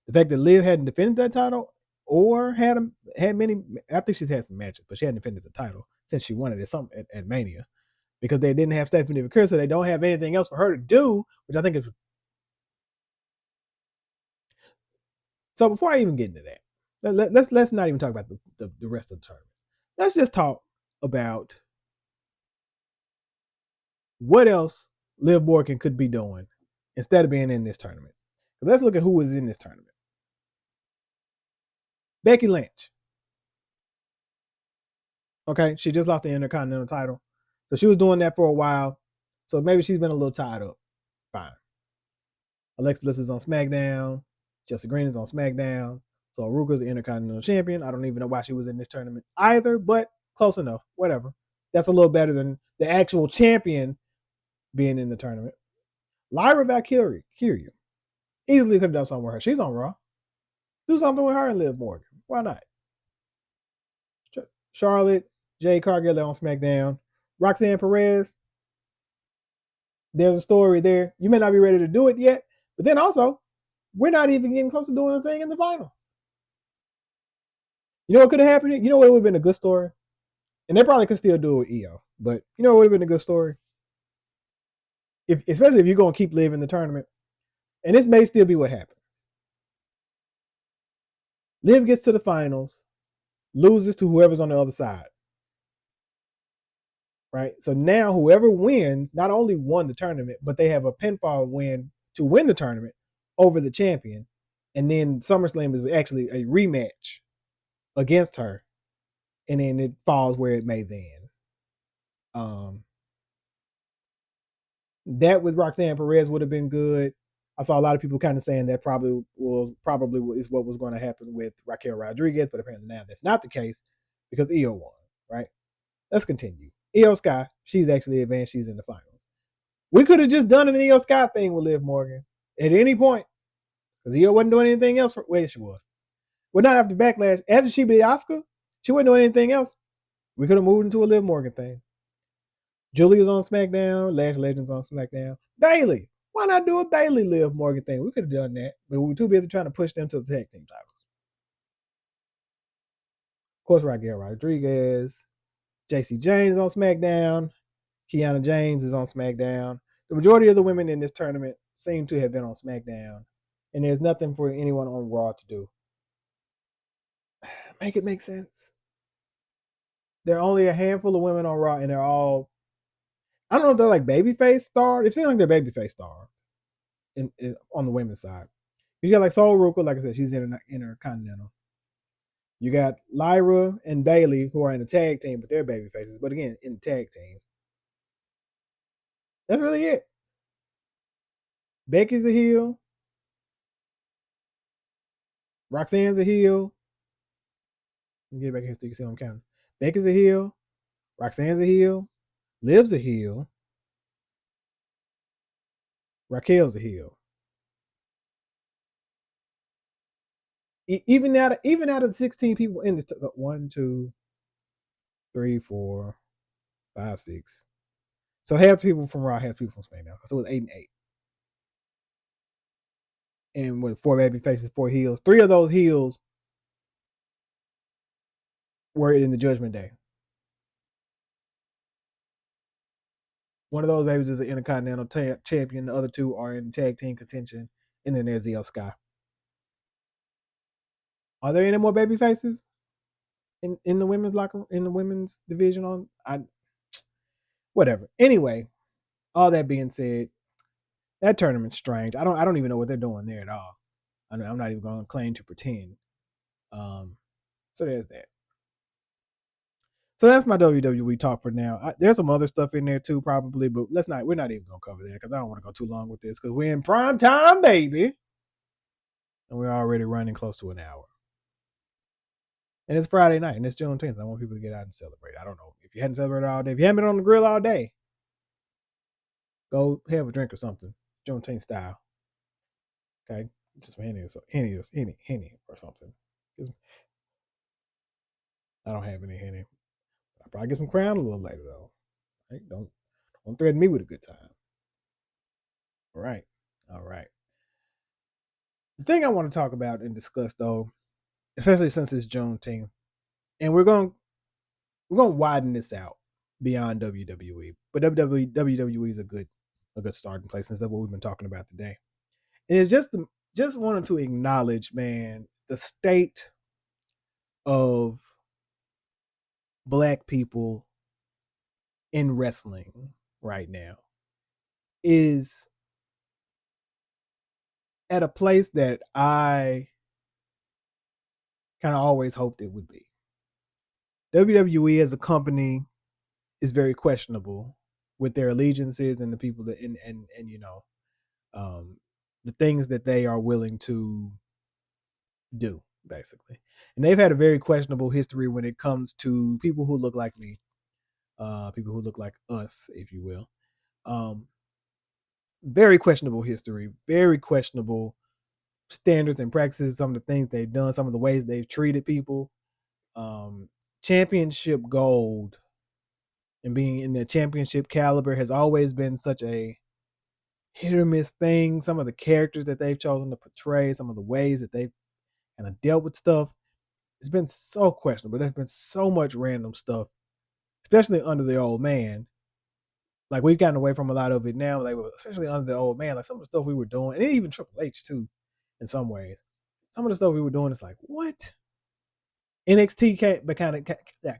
The fact that Liv hadn't defended that title or had many, I think she's had some matches, but she hadn't defended the title since she won it at Mania because they didn't have Stephanie McCure, so they don't have anything else for her to do, which I think is. So before I even get into that, let's not even talk about the rest of the tournament. Let's just talk about what else Liv Morgan could be doing instead of being in this tournament. Let's look at who was in this tournament. Becky Lynch. Okay, she just lost the Intercontinental title. So she was doing that for a while. So maybe she's been a little tied up. Fine. Alexa Bliss is on SmackDown. Chelsea Green is on SmackDown. So Aruka's the Intercontinental Champion. I don't even know why she was in this tournament either, but close enough. Whatever. That's a little better than the actual champion being in the tournament. Lyra Valkyria. Easily could have done something with her. She's on Raw. Do something with her and Liv Morgan. Why not? Charlotte, Jade Cargill on SmackDown. Roxanne Perez, there's a story there. You may not be ready to do it yet, but then also, we're not even getting close to doing a thing in the final. You know what could have happened? You know what would have been a good story? And they probably could still do it with EO. But you know what would have been a good story? Especially if you're going to keep living the tournament. And this may still be what happens. Liv gets to the finals, loses to whoever's on the other side. Right? So now whoever wins not only won the tournament, but they have a pinfall win to win the tournament over the champion. And then SummerSlam is actually a rematch against her. And then it falls where it may then. That with Roxanne Perez would have been good. I saw a lot of people kind of saying that probably is what was going to happen with Raquel Rodriguez, but apparently now that's not the case because Io won, right? Let's continue. Io Sky, she's actually advanced. She's in the finals. We could have just done an Io Sky thing with Liv Morgan at any point because Io wasn't doing anything else. She was. Well, not after Backlash. After she beat Asuka, she wasn't doing anything else. We could have moved into a Liv Morgan thing. Julia's on SmackDown. Lash Legends on SmackDown. Bayley. Why not do a Bayley Liv Morgan thing? We could have done that, but we were too busy trying to push them to the tag team titles. Of course, Raquel Rodriguez. JC James on SmackDown. Kiana James is on SmackDown. The majority of the women in this tournament seem to have been on SmackDown, and there's nothing for anyone on Raw to do. Make it make sense. There are only a handful of women on Raw, and they're all, I don't know if they're like babyface stars. It seems like they're babyface stars on the women's side. You got like Sol Ruka, like I said, she's in Intercontinental. You got Lyra and Bayley, who are in the tag team, but they're baby faces. But again, in the tag team. That's really it. Becky's a heel. Roxanne's a heel. Let me get back here so you can see what I'm counting. Becky's a heel. Roxanne's a heel. Liv's a heel. Raquel's a heel. Even out of the 16 people in this, 1, 2, 3, 4, 5, 6. So half the people from Raw, half the people from SmackDown. So it was 8 and 8. And with 4 baby faces, 4 heels. 3 of those heels were in the Judgment Day. One of those babies is the Intercontinental champion. The other 2 are in tag team contention. And then there's Io Sky. Are there any more baby faces in the women's locker, in the women's division? Whatever. Anyway, all that being said, that tournament's strange. I don't even know what they're doing there at all. I'm not even going to claim to pretend. So there's that. So that's my WWE talk for now. There's some other stuff in there too, probably, but we're not even gonna cover that because I don't want to go too long with this because we're in prime time, baby. And we're already running close to an hour. And it's Friday night and it's Juneteenth. I want people to get out and celebrate. I don't know. If you hadn't celebrated all day, if you haven't been on the grill all day, go have a drink or something. Juneteenth style. Okay? Just some Henny or something. I don't have any Henny. I'll probably get some Crown a little later though. Right? Don't threaten me with a good time. All right. All right. The thing I want to talk about and discuss though, especially since it's Juneteenth, and we're going to widen this out beyond WWE, but WWE is a good starting place, since that's what we've been talking about today. And it's just wanted to acknowledge, man, the state of Black people in wrestling right now is at a place that I kind of always hoped it would be. WWE as a company is very questionable with their allegiances and the people that and you know, the things that they are willing to do, basically. And they've had a very questionable history when it comes to people who look like me, people who look like us, if you will. Very questionable history, very questionable standards and practices, some of the things they've done, some of the ways they've treated people. Championship gold and being in the championship caliber has always been such a hit or miss thing. Some of the characters that they've chosen to portray, some of the ways that they've kind of dealt with stuff, it's been so questionable. There's been so much random stuff especially under the old man. Like we've gotten away from a lot of it now, like especially under the old man, like some of the stuff we were doing, and even Triple H too, in some ways. Some of the stuff we were doing is like, what? NXT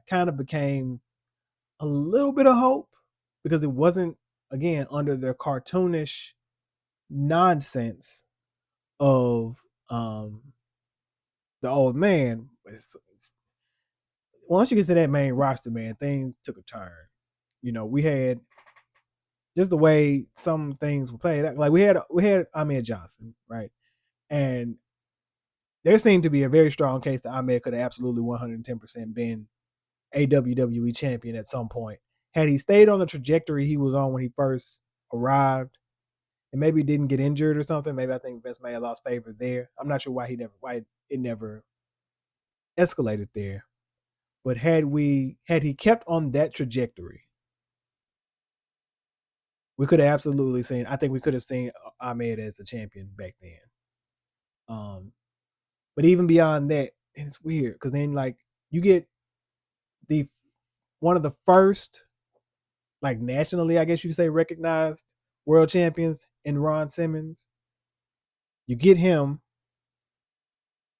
kind of became a little bit of hope because it wasn't again under their cartoonish nonsense of the old man. Once you get to that main roster, man, things took a turn. We had just the way some things were played. Like we had Ahmed Johnson, right? And there seemed to be a very strong case that Ahmed could have absolutely 110% been a WWE champion at some point. Had he stayed on the trajectory he was on when he first arrived, and maybe didn't get injured or something, maybe I think Vince may have lost favor there. I'm not sure why it never escalated there. But had he kept on that trajectory, we could have absolutely seen. I think we could have seen Ahmed as a champion back then. But even beyond that, it's weird because then like you get the one of the first, like nationally, I guess you could say, recognized world champions in Ron Simmons. You get him,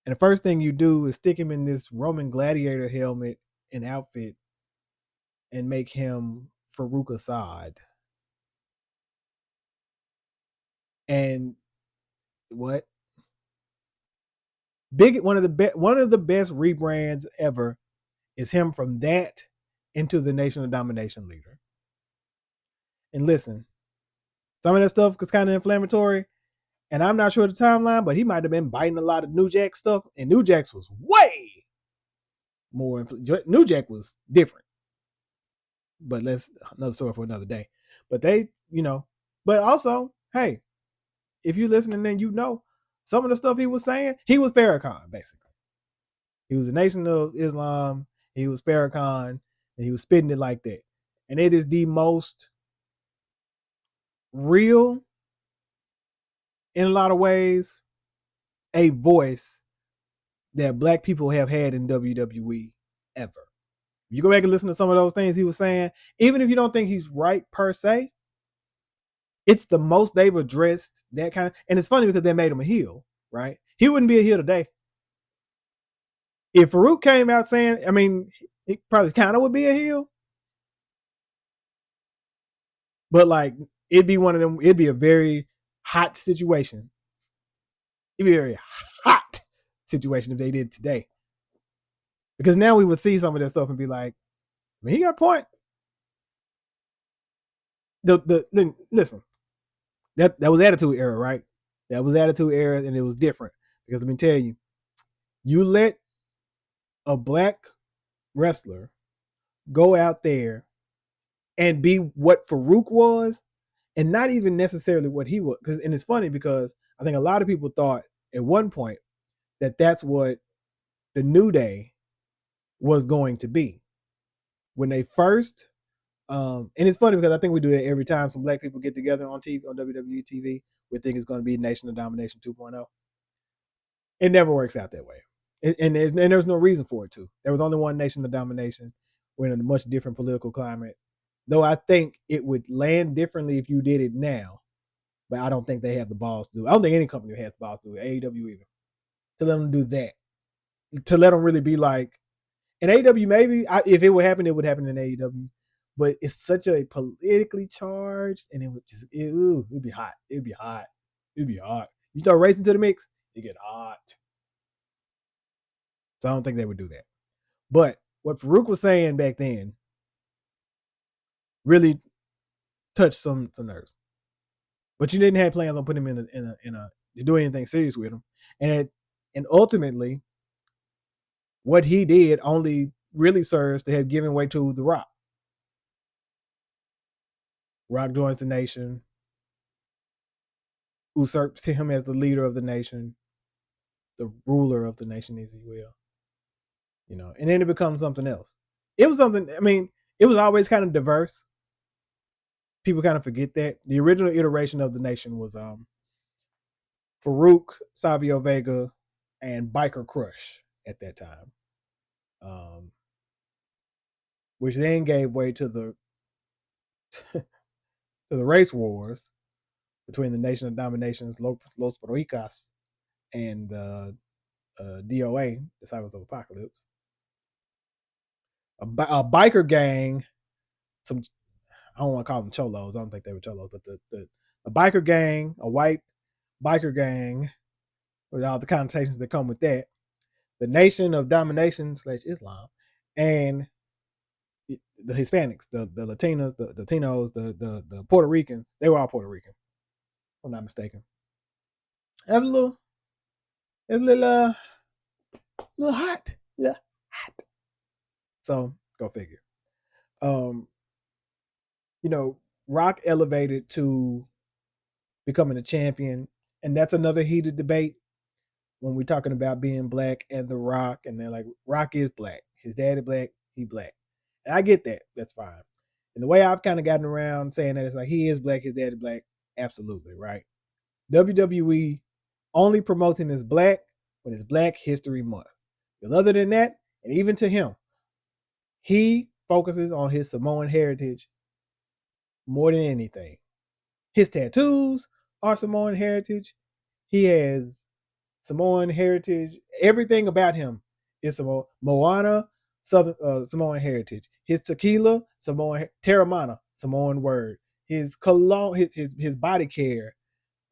and the first thing you do is stick him in this Roman gladiator helmet and outfit and make him Farouk Assad. And what? One of the best rebrands ever is him from that into the Nation of Domination leader. And listen, some of that stuff was kind of inflammatory, and I'm not sure the timeline, but he might have been biting a lot of New Jack stuff, and New Jack's was way more. New Jack was different, but that's another story for another day. But but also, hey, if you're listening, then some of the stuff he was saying, he was Farrakhan basically. He was the Nation of Islam. He was Farrakhan, and he was spitting it like that. And it is the most real, in a lot of ways, a voice that Black people have had in WWE ever. If you go back and listen to some of those things he was saying, even if you don't think he's right per se, it's the most they've addressed that kind of. And it's funny because they made him a heel, right? He wouldn't be a heel today. If Farouk came out saying, I mean, he probably kind of would be a heel, but like it'd be one of them. It'd be a very hot situation. It'd be a very hot situation if they did it today, because now we would see some of that stuff and be like, I mean, he got a point. Listen, that was Attitude Era, right? That was Attitude Era, and it was different because let me tell you, you let a Black wrestler go out there and be what Farouk was, and not even necessarily what he was. And it's funny because I think a lot of people thought at one point that that's what the New Day was going to be when they first. And it's funny because I think we do that every time some Black people get together on TV, on WWE TV. We think it's going to be Nation of Domination 2.0. It never works out that way, and there's no reason for it to. There was only one Nation of Domination. We're in a much different political climate. Though I think it would land differently if you did it now, but I don't think they have the balls to do it. I don't think any company has the balls to do it, AEW either, to let them do that. To let them really be like, in AEW maybe, if it would happen in AEW, but it's such a politically charged, and it would just, it'd be hot. It'd be hot. It'd be hot. You start racing to the mix, it get hot. So I don't think they would do that. But what Farouk was saying back then really touched some nerves. But you didn't have plans on putting him in a to do anything serious with him, and ultimately, what he did only really serves to have given way to The Rock. Rock joins the Nation, usurps him as the leader of the Nation, the ruler of the Nation, as he will. And then it becomes something else. It was something. I mean, it was always kind of diverse. People kind of forget that the original iteration of the Nation was Farouk, Savio Vega, and Biker Crush at that time. which then gave way to the to the race wars between the Nation of Dominations, Los Boricas, and DOA, Disciples of Apocalypse. A biker gang, some I don't want to call them cholos. I don't think they were cholos, but the biker gang, a white biker gang, with all the connotations that come with that. The Nation of Domination / Islam, and the Hispanics, the Latinos, the Latinos, the Puerto Ricans. They were all Puerto Rican, if I'm not mistaken. That's a little hot. Yeah. So go figure. Um, Rock elevated to becoming a champion, and that's another heated debate when we're talking about being black and The Rock, and they're like, Rock is black. His daddy black, he black. And I get that. That's fine. And the way I've kind of gotten around saying that, it's like he is black, his daddy black. Absolutely, right? WWE only promotes him as black when it's Black History Month. Because other than that, and even to him, he focuses on his Samoan heritage more than anything. His tattoos are Samoan heritage. He has Samoan heritage. Everything about him is Samoan. Moana, Southern Samoan heritage. His tequila, Samoan. Terramana, Samoan word. His cologne, his body care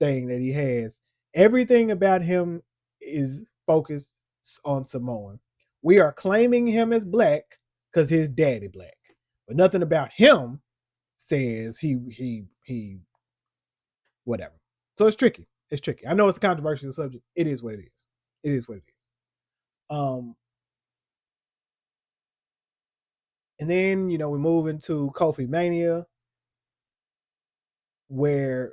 thing that he has. Everything about him is focused on Samoan. We are claiming him as black because his daddy black, but nothing about him says he whatever. So it's tricky. It's tricky. I know it's a controversial subject. It is what it is. It is what it is. And then we move into Kofi Mania, where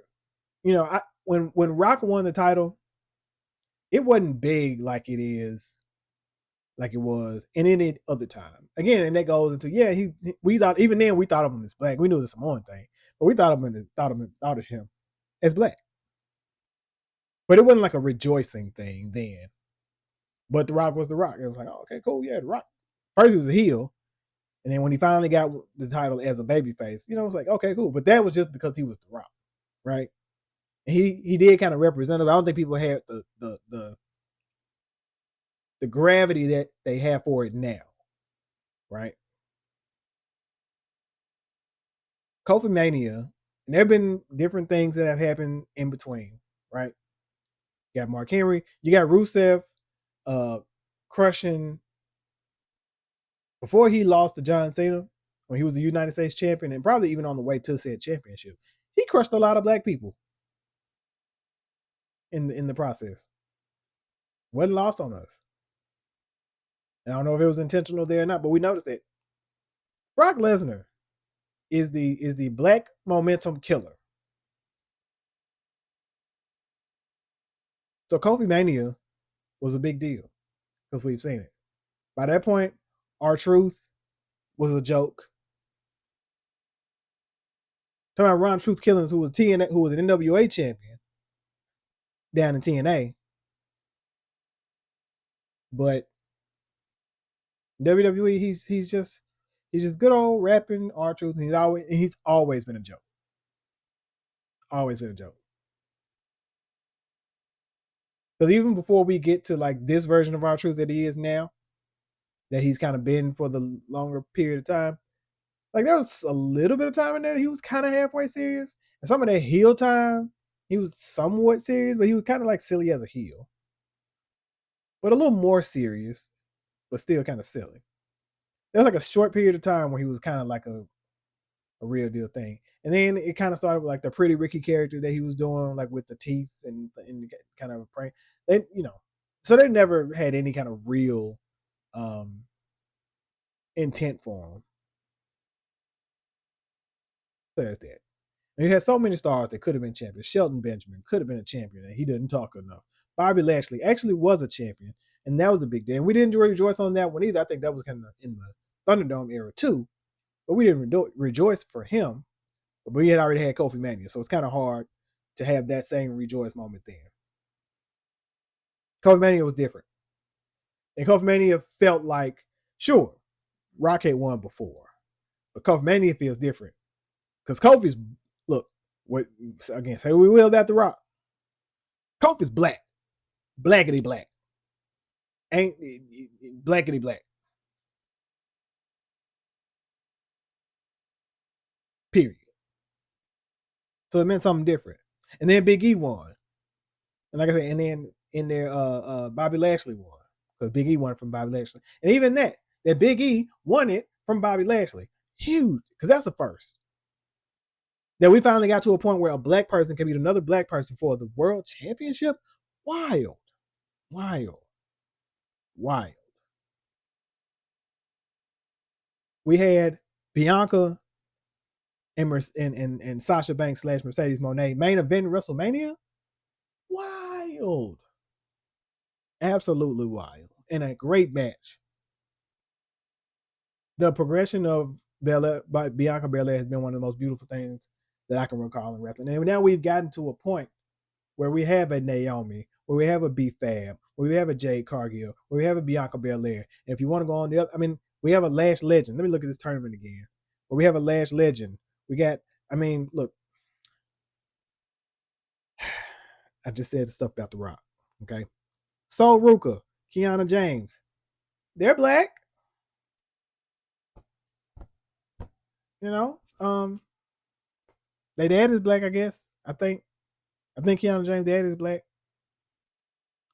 when Rock won the title, it wasn't big like it is, like it was in any other time. Again, and that goes into we thought, even then we thought of him as black. We knew it was a Samoan thing, but we thought of him as black. But it wasn't like a rejoicing thing then. But The Rock was The Rock. It was like, oh, okay, cool, yeah, The Rock. First he was a heel, and then when he finally got the title as a babyface, it was like, okay, cool. But that was just because he was The Rock, right? And he did kind of represent it. I don't think people had the gravity that they have for it now, right? Kofi Mania, and there have been different things that have happened in between, right? You got Mark Henry, you got Rusev crushing before he lost to John Cena when he was the United States champion, and probably even on the way to said championship. He crushed a lot of black people in the process. Wasn't lost on us. And I don't know if it was intentional there or not, but we noticed it. Brock Lesnar is the black momentum killer. So Kofi Mania was a big deal because we've seen it. By that point, R-Truth was a joke. Talking about Ron Truth Killings, who was an NWA champion down in TNA. But WWE, he's just good old rapping R-Truth, and he's always been a joke. Always been a joke. Because even before we get to like this version of R-Truth that he is now, that he's kind of been for the longer period of time, like there was a little bit of time in there he was kind of halfway serious. And some of that heel time, he was somewhat serious, but he was kind of like silly as a heel. But a little more serious, but still kind of silly. There was like a short period of time where he was kind of like a real deal thing. And then it kind of started with like the Pretty Ricky character that he was doing, like with the teeth and kind of prank. They, so they never had any kind of real intent for him. So there's that. And he had so many stars that could have been champions. Shelton Benjamin could have been a champion, and he didn't talk enough. Bobby Lashley actually was a champion, and that was a big deal. And we didn't rejoice on that one either. I think that was kind of in the Thunderdome era too, but we didn't rejoice for him. But we had already had Kofi Mania, so it's kind of hard to have that same rejoice moment there. Kofi Mania was different, and Kofi Mania felt like, sure, Rock had won before, But Kofi Mania feels different. Because Kofi's, look, what again, say we will about The Rock. Kofi's black. Blackity black. Ain't blackity black. Period. So it meant something different. And then Big E won. And like I said, and then in there, Bobby Lashley won. Because Big E won from Bobby Lashley. And even that Big E won it from Bobby Lashley. Huge. Because that's the first. That we finally got to a point where a black person can beat another black person for the world championship. Wild. Wild. Wild. We had Bianca and Sasha Banks / Mercedes Moné main event WrestleMania. Wild. Absolutely wild. And a great match. The progression of Bianca Belair has been one of the most beautiful things that I can recall in wrestling. And now we've gotten to a point where we have a Naomi, where we have a B-Fab, where we have a Jade Cargill, where we have a Bianca Belair. And if you want to go on the other, I mean, we have a Lash Legend. Let me look at this tournament again. Where we have a Lash Legend. We got, I mean, look, I just said the stuff about The Rock. Okay. Sol Ruka, Kiana James. They're black. You know, their dad is black, I guess. I think Kiana James' dad is black.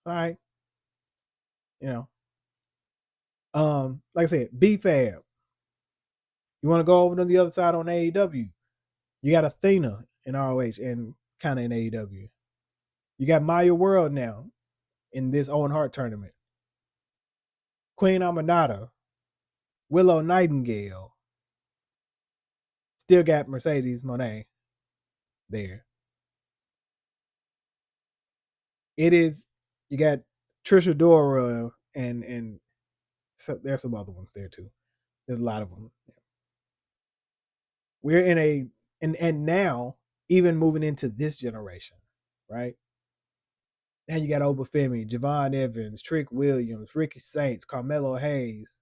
All right. You know. Like I said, B-Fab. You want to go over to the other side on AEW? You got Athena in ROH and kind of in AEW. You got Maya World now in this Owen Hart tournament. Queen Aminata, Willow Nightingale. Still got Mercedes Moné there. It is, you got Trisha Dora and so there's some other ones there too. There's a lot of them. We're in a, and now even moving into this generation, right? Now you got Obafemi, Javon Evans, Trick Williams, Ricky Saints, Carmelo Hayes,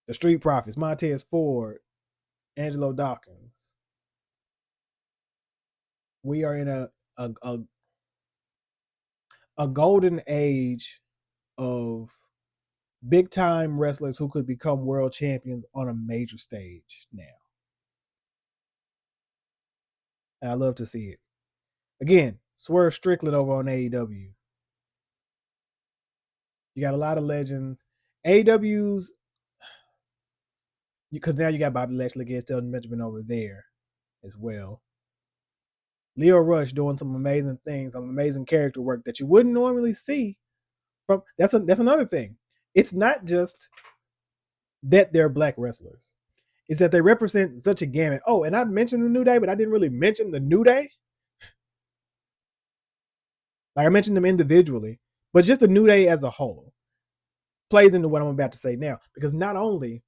the Street Profits, Montez Ford, Angelo Dawkins. We are in a golden age of big time wrestlers who could become world champions on a major stage now. And I love to see it. Again, Swerve Strickland over on AEW. You got a lot of legends. AEW's, because now you got Bobby Lashley against Elton Benjamin over there as well. Leo Rush doing some amazing things, some amazing character work that you wouldn't normally see from. That's another thing. It's not just that they're black wrestlers. It's that they represent such a gamut. Oh, and I mentioned the New Day, but I didn't really mention the New Day. Like I mentioned them individually, but just the New Day as a whole plays into what I'm about to say now. Because not only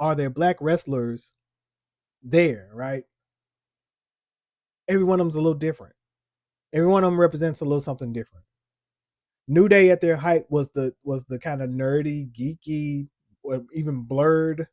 are there black wrestlers there, right? Every one of them's a little different. Every one of them represents a little something different. New Day at their height was the kind of nerdy, geeky, or even blurred,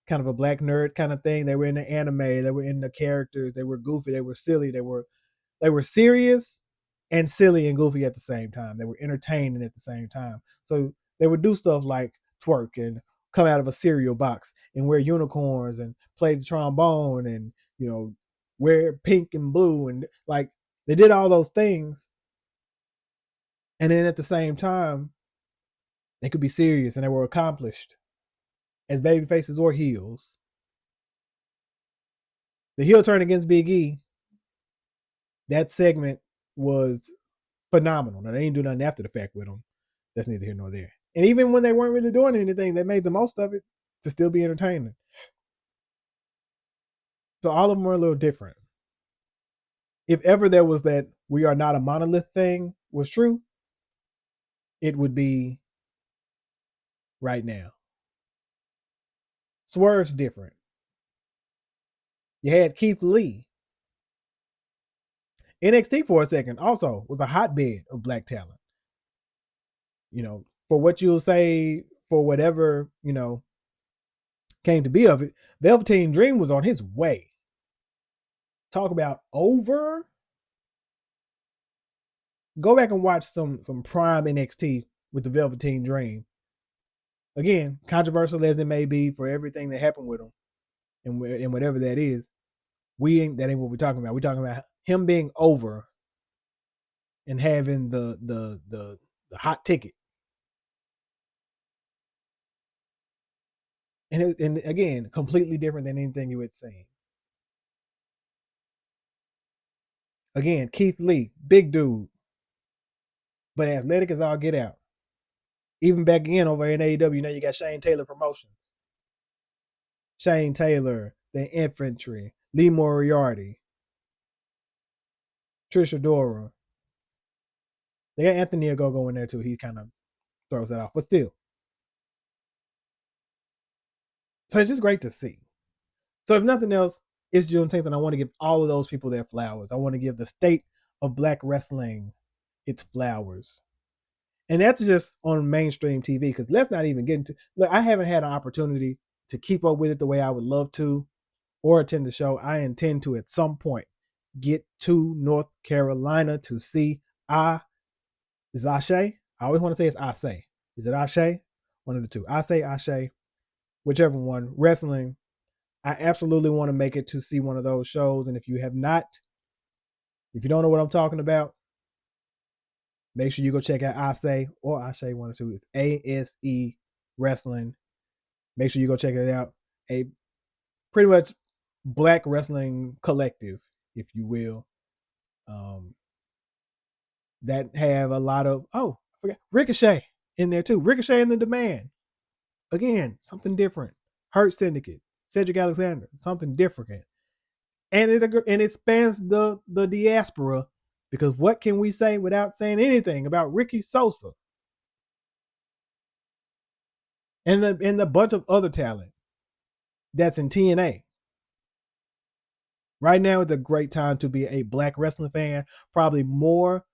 kind of a black nerd kind of thing. They were in the anime, they were in the characters, they were goofy, they were silly, they were serious and silly and goofy at the same time. They were entertaining at the same time. So they would do stuff like twerk and come out of a cereal box and wear unicorns and play the trombone and, you know, wear pink and blue, and like they did all those things. And then at the same time, they could be serious and they were accomplished as baby faces or heels. The heel turn against Big E, that segment was phenomenal. Now, they didn't do nothing after the fact with them. That's neither here nor there. And even when they weren't really doing anything, they made the most of it to still be entertaining. So all of them were a little different. If ever there was that we are not a monolith thing was true, it would be right now. Swerve's different. You had Keith Lee. NXT for a second also was a hotbed of black talent. You know, for what you'll say, for whatever, you know, came to be of it, Velveteen Dream was on his way. Talk about over. Go back and watch some prime NXT with the Velveteen Dream. Again, controversial as it may be for everything that happened with him, and whatever that is, that ain't what we're talking about. We're talking about him being over and having the hot ticket. And again, completely different than anything you had seen. Again, Keith Lee, big dude, but athletic as all get out. Even back in over in AEW, now you got Shane Taylor Promotions. Shane Taylor, the Infantry, Lee Moriarty, Trisha Dora. They got Anthony Ogogo in there too. He kind of throws that off, but still. So it's just great to see. So if nothing else, it's Juneteenth, and I want to give all of those people their flowers. I want to give the state of black wrestling its flowers. And that's just on mainstream TV, because let's not even get into, look, I haven't had an opportunity to keep up with it the way I would love to or attend the show. I intend to at some point get to North Carolina to see is Ashe? I always want to say it's Ashe. Is it Ashe? One of the two. Ashe, whichever one. Wrestling. I absolutely want to make it to see one of those shows. And if you don't know what I'm talking about, make sure you go check out Ashe or Ashe, one or two. It's ASE Wrestling. Make sure you go check it out. A pretty much black wrestling collective, if you will. That have a lot of, I forgot, Ricochet in there too. Ricochet and the Demand. Again, something different. Hurt Syndicate, Cedric Alexander, something different. And it spans the diaspora, because what can we say without saying anything about Ricky Sosa and the bunch of other talent that's in TNA? Right now, it's a great time to be a black wrestling fan, probably more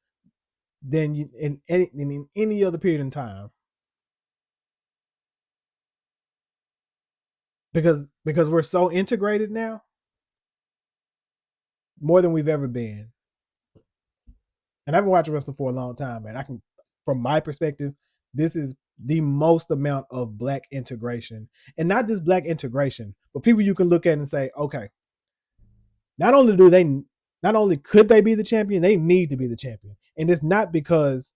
than in any other period in time. Because we're so integrated now, more than we've ever been. And I've been watching wrestling for a long time, man. I can, from my perspective, this is the most amount of black integration. And not just black integration, but people you can look at and say, okay, not only could they be the champion, they need to be the champion. And it's not because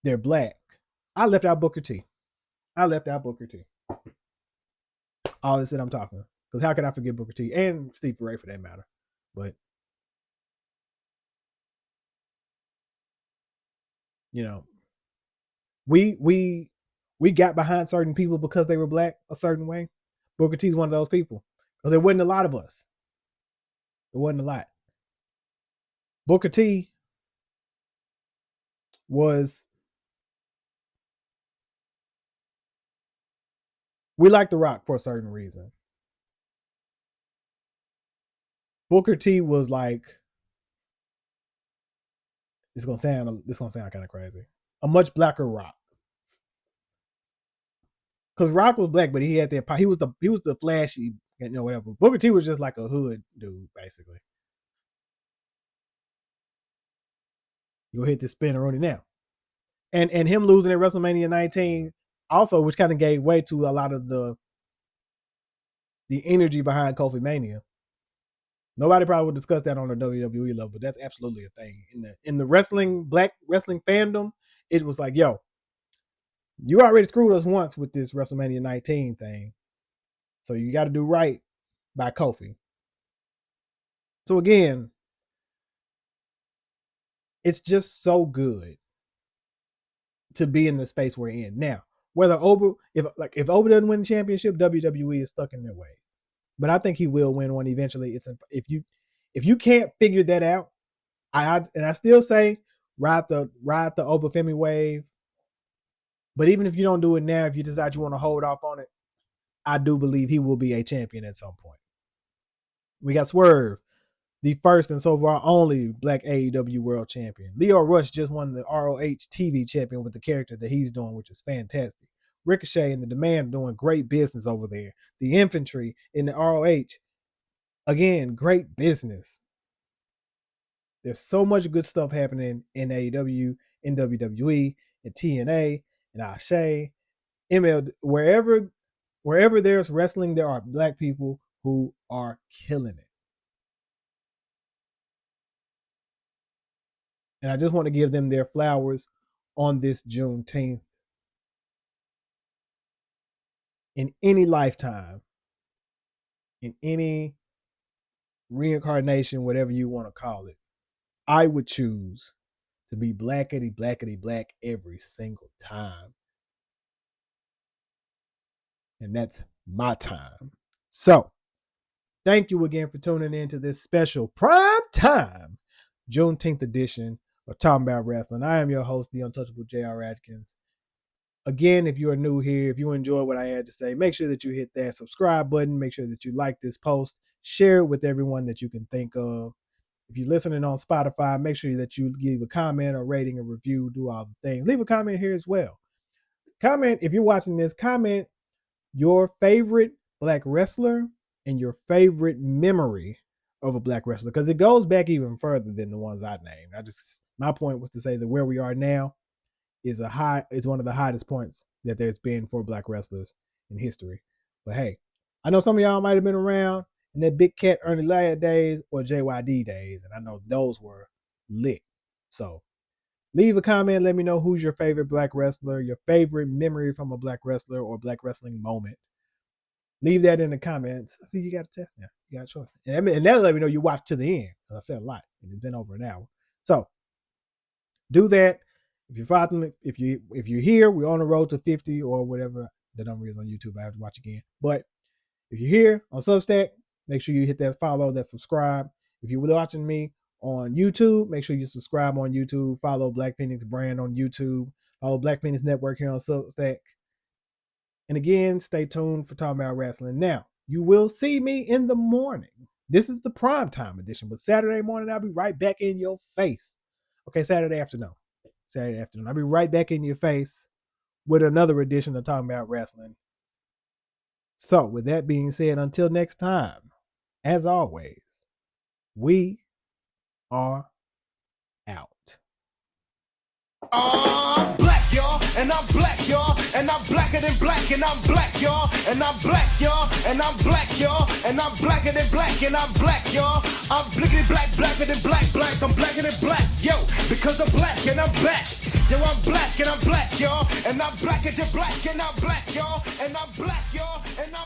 they're black. I left out Booker T. All this that I'm talking. Because how could I forget Booker T and Steve Ray for that matter? But you know, we got behind certain people because they were black a certain way. Booker T's one of those people, because there wasn't a lot of us. It wasn't a lot. Booker T was, we like The Rock for a certain reason. Booker T was like, this gonna sound kind of crazy, a much blacker Rock. Because Rock was black, but he had that. He was the flashy, whatever. Booker T was just like a hood dude, basically. You'll hit this spinner on it now, and him losing at WrestleMania 19 also, which kind of gave way to a lot of the energy behind Kofi Mania. Nobody probably would discuss that on the WWE level, but that's absolutely a thing in the black wrestling fandom. It was like, yo, you already screwed us once with this WrestleMania 19 thing, so you got to do right by Kofi. So again, it's just so good to be in the space we're in now. Whether if Oba doesn't win the championship, WWE is stuck in their ways. But I think he will win one eventually. If you can't figure that out, I still say ride the Oba Femi wave. But even if you don't do it now, if you decide you want to hold off on it, I do believe he will be a champion at some point. We got Swerve, the first and so far only black AEW world champion. Leo Rush just won the ROH TV champion with the character that he's doing, which is fantastic. Ricochet and the Demand doing great business over there. The Infantry in the ROH, again, great business. There's so much good stuff happening in AEW, in WWE, in TNA, in Ashe, ML, wherever there's wrestling, there are black people who are killing it. And I just want to give them their flowers on this Juneteenth. In any lifetime, in any reincarnation, whatever you want to call it, I would choose to be blackety, blackety, black every single time. And that's my time. So, thank you again for tuning in to this special prime time Juneteenth edition of Talmbout Rasslin. I am your host, the untouchable J.R. Atkins. Again, if you are new here, if you enjoy what I had to say, make sure that you hit that subscribe button. Make sure that you like this post. Share it with everyone that you can think of. If you're listening on Spotify, make sure that you leave a comment, a rating, a review, do all the things. Leave a comment here as well. Comment, if you're watching this, comment your favorite black wrestler and your favorite memory of a black wrestler, because it goes back even further than the ones I named. My point was to say that where we are now is one of the highest points that there's been for black wrestlers in history. But hey, I know some of y'all might have been around in that Big Cat Ernie Ladd days or JYD days, and I know those were lit. So leave a comment, let me know who's your favorite black wrestler, your favorite memory from a black wrestler or black wrestling moment. Leave that in the comments. See, you got a test now. You got a choice. And that'll let me know you watched to the end, because I said a lot, and it's been over an hour. So do that. If you're following, if you're here, we're on the road to 50 or whatever the number is on YouTube. I have to watch again. But if you're here on Substack, make sure you hit that follow, that subscribe. If you're watching me on YouTube, make sure you subscribe on YouTube. Follow Black Phoenix Brand on YouTube. Follow Black Phoenix Network here on Substack. And again, stay tuned for Talmbout Rasslin. Now, you will see me in the morning. This is the prime time edition, but Saturday morning, I'll be right back in your face. Okay, Saturday afternoon. I'll be right back in your face with another edition of Talmbout Rasslin. So, with that being said, until next time, as always, we are out. I'm black, y'all, and I'm black, y'all, and I'm blacker than black, and I'm black, y'all, and I'm black, y'all, and I'm black, y'all, and I'm blacker than black, and I'm black, y'all. I'm blickety black, blacker than black, I'm blacker than black, yo, because I'm black and I'm back. Yo, I'm black and I'm black, y'all, and I'm blacker than black, and I'm black, y'all, and I'm black, y'all, and I'm